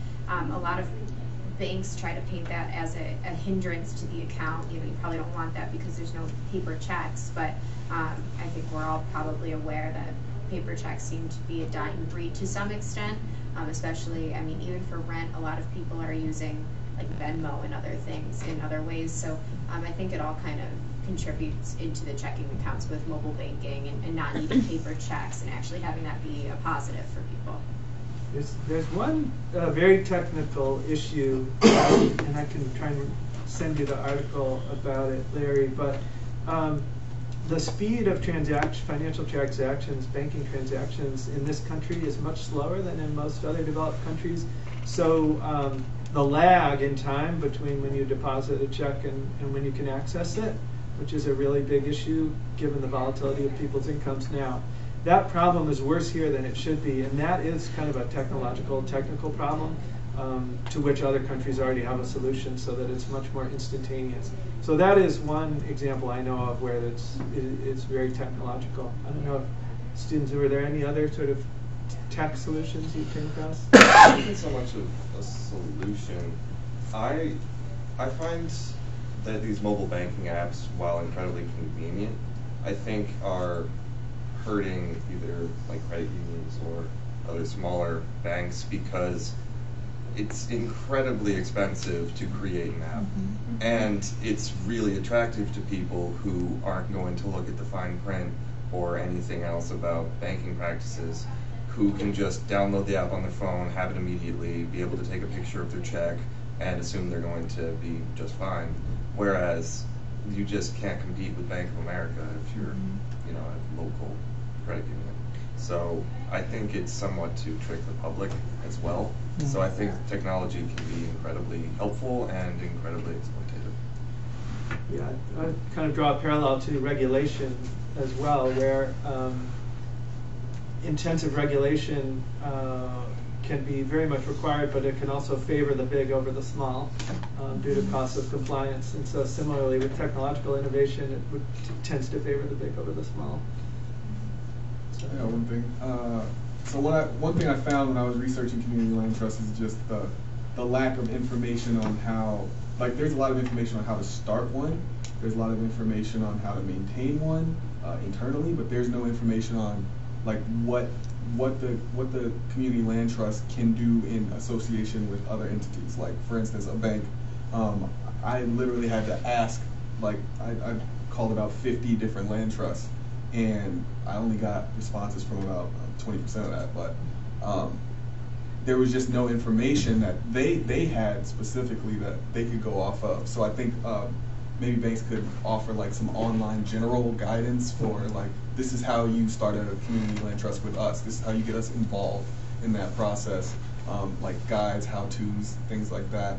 a lot of banks try to paint that as a hindrance to the account. You probably don't want that because there's no paper checks, but I think we're all probably aware that paper checks seem to be a dying breed to some extent, especially, even for rent, a lot of people are using like Venmo and other things in other ways. So I think it all kind of contributes into the checking accounts with mobile banking and not needing paper checks, and actually having that be a positive for people. There's one very technical issue, and I can try and send you the article about it, Larry, but the speed of financial transactions, banking transactions in this country is much slower than in most other developed countries. So the lag in time between when you deposit a check and when you can access it, which is a really big issue given the volatility of people's incomes now. That problem is worse here than it should be, and that is kind of a technical problem to which other countries already have a solution, so that it's much more instantaneous. So that is one example I know of where it's very technological. I don't know if students, were there any other sort of tech solutions you came across? I think it's so much of a solution. I find that these mobile banking apps, while incredibly convenient, I think are hurting either like credit unions or other smaller banks, because it's incredibly expensive to create an app, and it's really attractive to people who aren't going to look at the fine print or anything else about banking practices, who can just download the app on their phone, have it immediately, be able to take a picture of their check, and assume they're going to be just fine. Whereas you just can't compete with Bank of America if you're, a local credit union. So I think it's somewhat to trick the public as well. So I think technology can be incredibly helpful and incredibly exploitative. Yeah, I kind of draw a parallel to regulation as well, where intensive regulation can be very much required, but it can also favor the big over the small due to cost of compliance. And so similarly with technological innovation, it tends to favor the big over the small. Yeah, one thing. So one thing I found when I was researching community land trusts is just the lack of information on how, there's a lot of information on how to start one. There's a lot of information on how to maintain one. internally, but there's no information on like what the community land trust can do in association with other entities. Like for instance, a bank. I literally had to ask, like I called about 50 different land trusts, and I only got responses from about 20% of that. But there was just no information that they had specifically that they could go off of. So I think maybe banks could offer like some online general guidance for like, this is how you start a community land trust with us. This is how you get us involved in that process. Like guides, how-tos, things like that.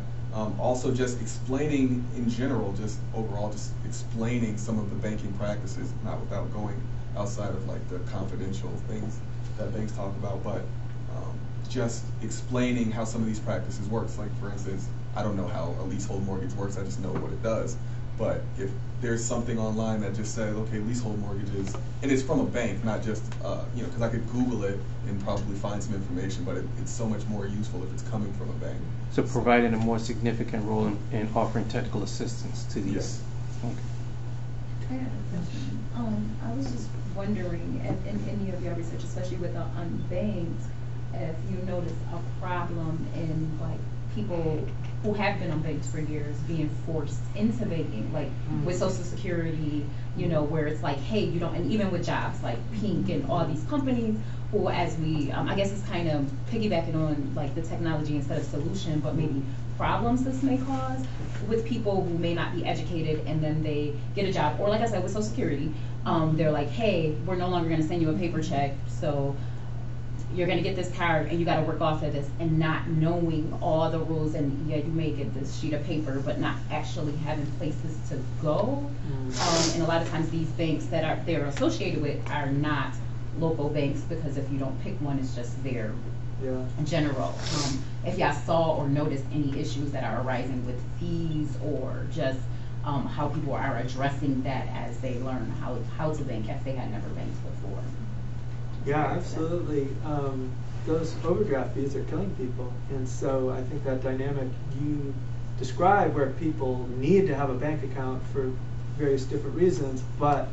Also just explaining in general, just overall, just explaining some of the banking practices, not without going outside of like the confidential things that banks talk about, but just explaining how some of these practices works. Like for instance, I don't know how a leasehold mortgage works, I just know what it does. But if there's something online that just says, okay, leasehold mortgages, and it's from a bank, not just, you know, because I could Google it and probably find some information, but it's so much more useful if it's coming from a bank. So providing a more significant role in offering technical assistance to these. Yes. Okay. I have a question. I was just wondering, in any of your research, especially with the unbanked, if you notice a problem in like people who have been unbanked for years being forced into banking, like with Social Security, you know, where it's like, hey, you don't, and even with jobs like Pink and all these companies who, as we, I guess it's kind of piggybacking on like the technology instead of solution, but maybe problems this may cause with people who may not be educated, and then they get a job, or like I said, with Social Security, they're like, hey, we're no longer going to send you a paper check, so you're going to get this card and you got to work off of this, and not knowing all the rules, and yeah, you may get this sheet of paper, but not actually having places to go. And a lot of times these banks that they're associated with are not local banks, because if you don't pick one, it's just their general. If y'all saw or noticed any issues that are arising with fees, or just how people are addressing that as they learn how to bank if they had never banked before. Yeah, absolutely. Those overdraft fees are killing people, and so I think that dynamic you describe, where people need to have a bank account for various different reasons, but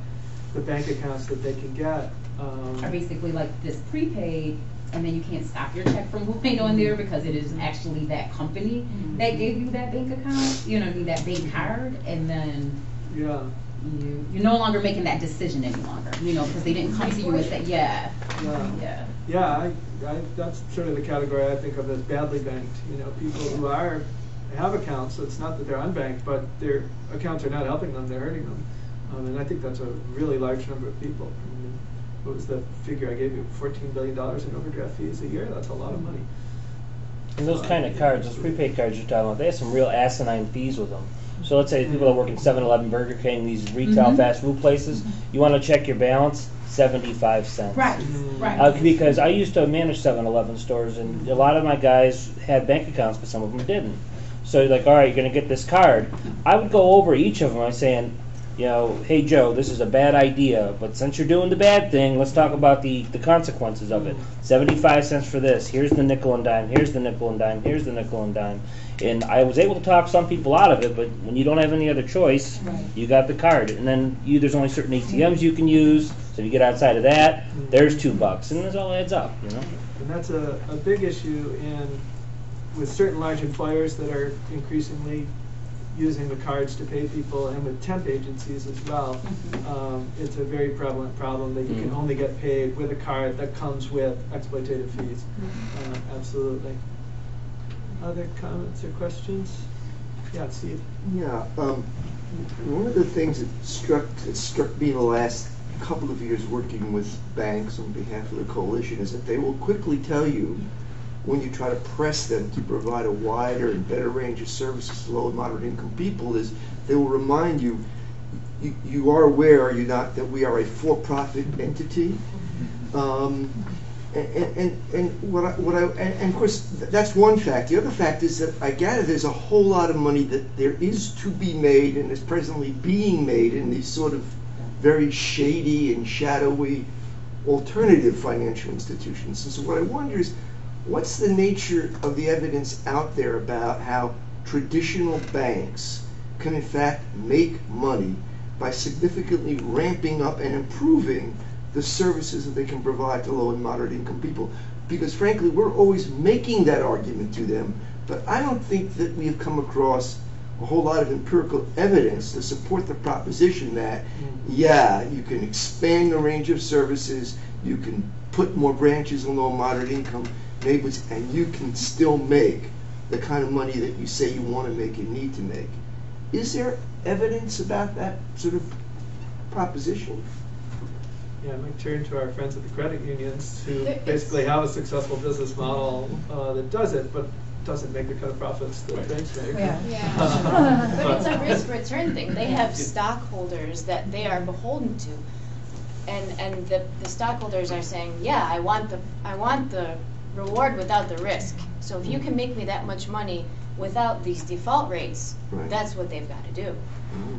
the bank accounts that they can get are basically like this prepaid, and then you can't stop your check from going on there because it is actually that company that gave you that bank account, you know what I mean, that bank card, and then you're no longer making that decision any longer, you know, because they didn't come to you and say, that's sort of the category I think of as badly banked. You know, people who have accounts, so it's not that they're unbanked, but their accounts are not helping them, they're hurting them. And I think that's a really large number of people. I mean, what was the figure I gave you? $14 billion in overdraft fees a year? That's a lot of money. And those kind of cards, those prepaid cards you're talking about, they have some real asinine fees with them. So let's say people that work in 7-Eleven, Burger King, these retail fast food places, you want to check your balance, 75 cents. Right. Because I used to manage 7-Eleven stores, and a lot of my guys had bank accounts, but some of them didn't. So you're like, all right, you're going to get this card. I would go over each of them by saying, you know, hey Joe, this is a bad idea, but since you're doing the bad thing, let's talk about the consequences of it. 75 cents for this, here's the nickel and dime, here's the nickel and dime, here's the nickel and dime. And I was able to talk some people out of it, but when you don't have any other choice, you got the card. And then there's only certain ATMs you can use, so if you get outside of that, there's $2, and this all adds up, you know. And that's a big issue with certain large employers that are increasingly using the cards to pay people, and with temp agencies as well. It's a very prevalent problem that you can only get paid with a card that comes with exploitative fees. Absolutely. Other comments or questions? Yeah, Steve. Yeah, one of the things that struck me the last couple of years working with banks on behalf of the coalition is that they will quickly tell you, when you try to press them to provide a wider and better range of services to low and moderate income people, is they will remind you, you are aware, are you not, that we are a for-profit entity? And of course that's one fact. The other fact is that I gather there's a whole lot of money that there is to be made and is presently being made in these sort of very shady and shadowy alternative financial institutions. And so what I wonder is, what's the nature of the evidence out there about how traditional banks can in fact make money by significantly ramping up and improving the services that they can provide to low and moderate income people. Because frankly, we're always making that argument to them, but I don't think that we have come across a whole lot of empirical evidence to support the proposition that, yeah, you can expand the range of services, you can put more branches in low and moderate income neighborhoods, and you can still make the kind of money that you say you want to make and need to make. Is there evidence about that sort of proposition? Yeah, I might turn to our friends at the credit unions who basically have a successful business model that does it, but doesn't make the kind of profits that banks make. But it's a risk return thing. They have stockholders that they are beholden to, and the stockholders are saying, yeah, I want the reward without the risk. So if you can make me that much money without these default rates, that's what they've got to do.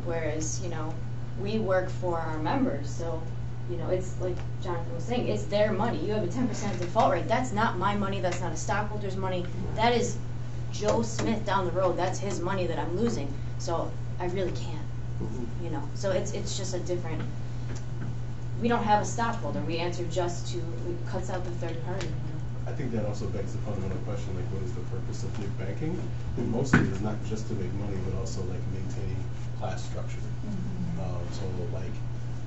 Whereas, you know, we work for our members, so, you know, it's like Jonathan was saying, it's their money. You have a 10% default rate. That's not my money. That's not a stockholder's money. That is Joe Smith down the road. That's his money that I'm losing. So I really can't, you know. So it's just a different. We don't have a stockholder. We answer just to. It cuts out the third party. I think that also begs the fundamental question, like, what is the purpose of big banking? And mostly it's not just to make money, but also like maintaining class structure. So like,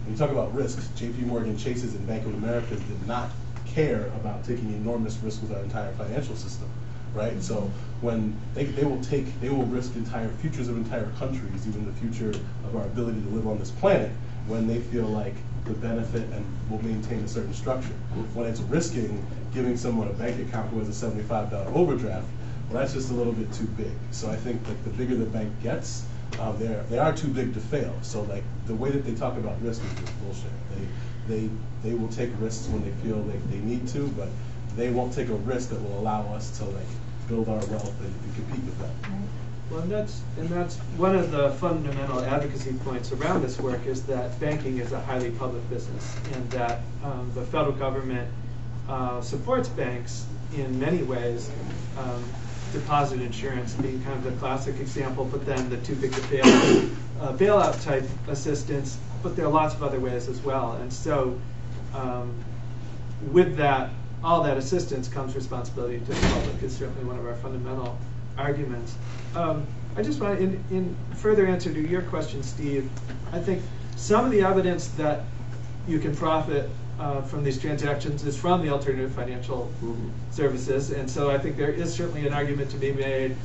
when you talk about risks, JP Morgan Chases and Bank of America did not care about taking enormous risks with our entire financial system, right? So when they will risk entire futures of entire countries, even the future of our ability to live on this planet, when they feel like the benefit and will maintain a certain structure. When it's risking giving someone a bank account who has a $75 overdraft, well, that's just a little bit too big. So I think like the bigger the bank gets, they are too big to fail. So like the way that they talk about risk is just bullshit. They will take risks when they feel like they need to, but they won't take a risk that will allow us to like build our wealth and compete with that. Well, and that's one of the fundamental advocacy points around this work is that banking is a highly public business, and that the federal government supports banks in many ways. Deposit insurance being kind of the classic example, but then the too big to fail bailout type assistance. But there are lots of other ways as well, and so with that, all that assistance comes responsibility to the public. Is certainly one of our fundamental arguments. I just want to, in further answer to your question, Steve, I think some of the evidence that you can profit from these transactions is from the alternative financial services, and so I think there is certainly an argument to be made.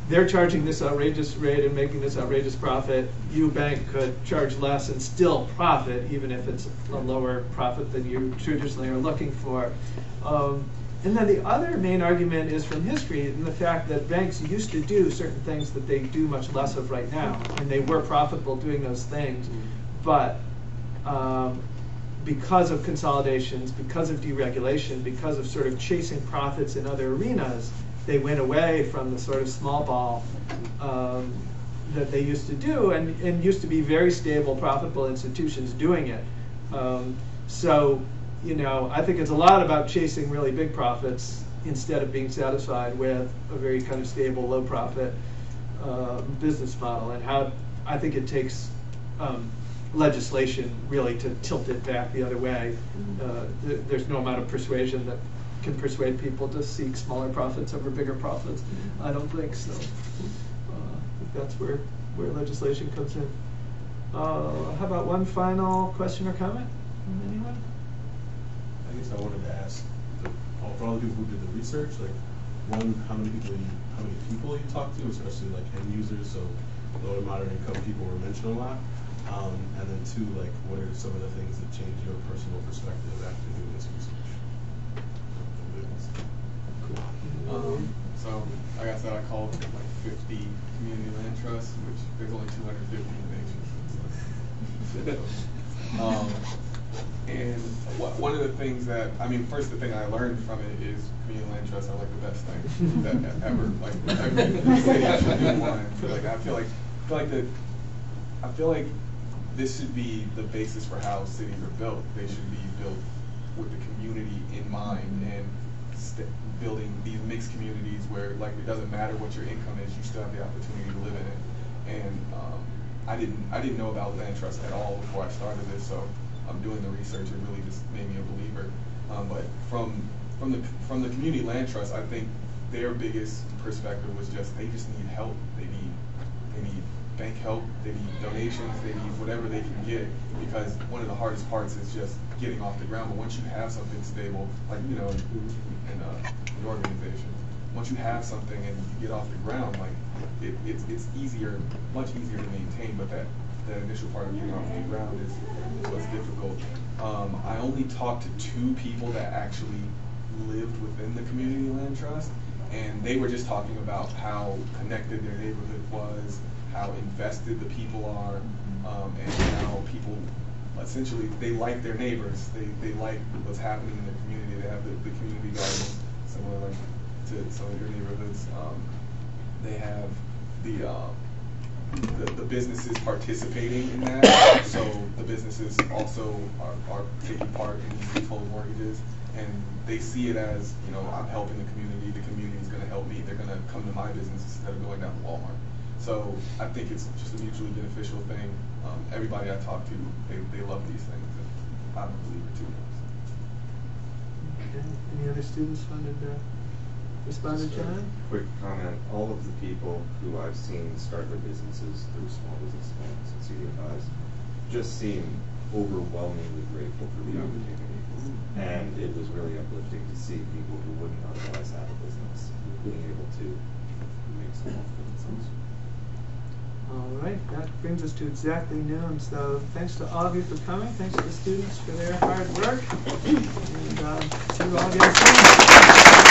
They're charging this outrageous rate and making this outrageous profit. You bank could charge less and still profit, even if it's a lower profit than you traditionally are looking for. And then the other main argument is from history and the fact that banks used to do certain things that they do much less of right now, and they were profitable doing those things, but because of consolidations, because of deregulation, because of sort of chasing profits in other arenas, they went away from the sort of small ball that they used to do, and used to be very stable, profitable institutions doing it. So, you know, I think it's a lot about chasing really big profits instead of being satisfied with a very kind of stable, low profit business model, and how I think it takes legislation really to tilt it back the other way. There's no amount of persuasion that can persuade people to seek smaller profits over bigger profits. I don't think so. I think that's where legislation comes in. How about one final question or comment from anyone? I guess I wanted to ask, for all the people who did the research, like, one, how many people you talk to, especially like end users, so low and moderate income people were mentioned a lot. And then two, like, what are some of the things that change your personal perspective after doing this research? Cool. So, like I said, I called like 50 community land trusts, which there's only 250 in the nation. And one of the things that, I mean, first the thing I learned from it is community land trusts are like the best thing that ever. Like every city should do one. Like I feel like this should be the basis for how cities are built. They should be built with the community in mind, and building these mixed communities where, like, it doesn't matter what your income is, you still have the opportunity to live in it. And I didn't know about land trust at all before I started this, so doing the research, it really just made me a believer. But from the community land trust, I think their biggest perspective was just they just need help. They need bank help. They need donations. They need whatever they can get, because one of the hardest parts is just getting off the ground. But once you have something stable, like in an organization, once you have something and you get off the ground, like it's easier, much easier to maintain. But that initial part of getting off the ground is what's difficult. I only talked to 2 people that actually lived within the community land trust, and they were just talking about how connected their neighborhood was, how invested the people are, and how people essentially they like their neighbors. They like what's happening in the community. They have the community gardens, similar like to some of your neighborhoods. They have the businesses participating in that, so the businesses also are taking part in these leasehold mortgages, and they see it as, I'm helping the community is going to help me, they're going to come to my business instead of going down to Walmart. So I think it's just a mutually beneficial thing. Everybody I talk to, they love these things, and I'm a believer too. Okay. Any other students wanted to respond to John? Quick comment. All of the people who I've seen start their businesses through small business loans and CDFIs just seem overwhelmingly grateful for the opportunity. And it was really uplifting to see people who wouldn't otherwise have a business being able to make some money for themselves. All right, that brings us to exactly noon. So thanks to all of you for coming. Thanks to the students for their hard work. And see you all again soon.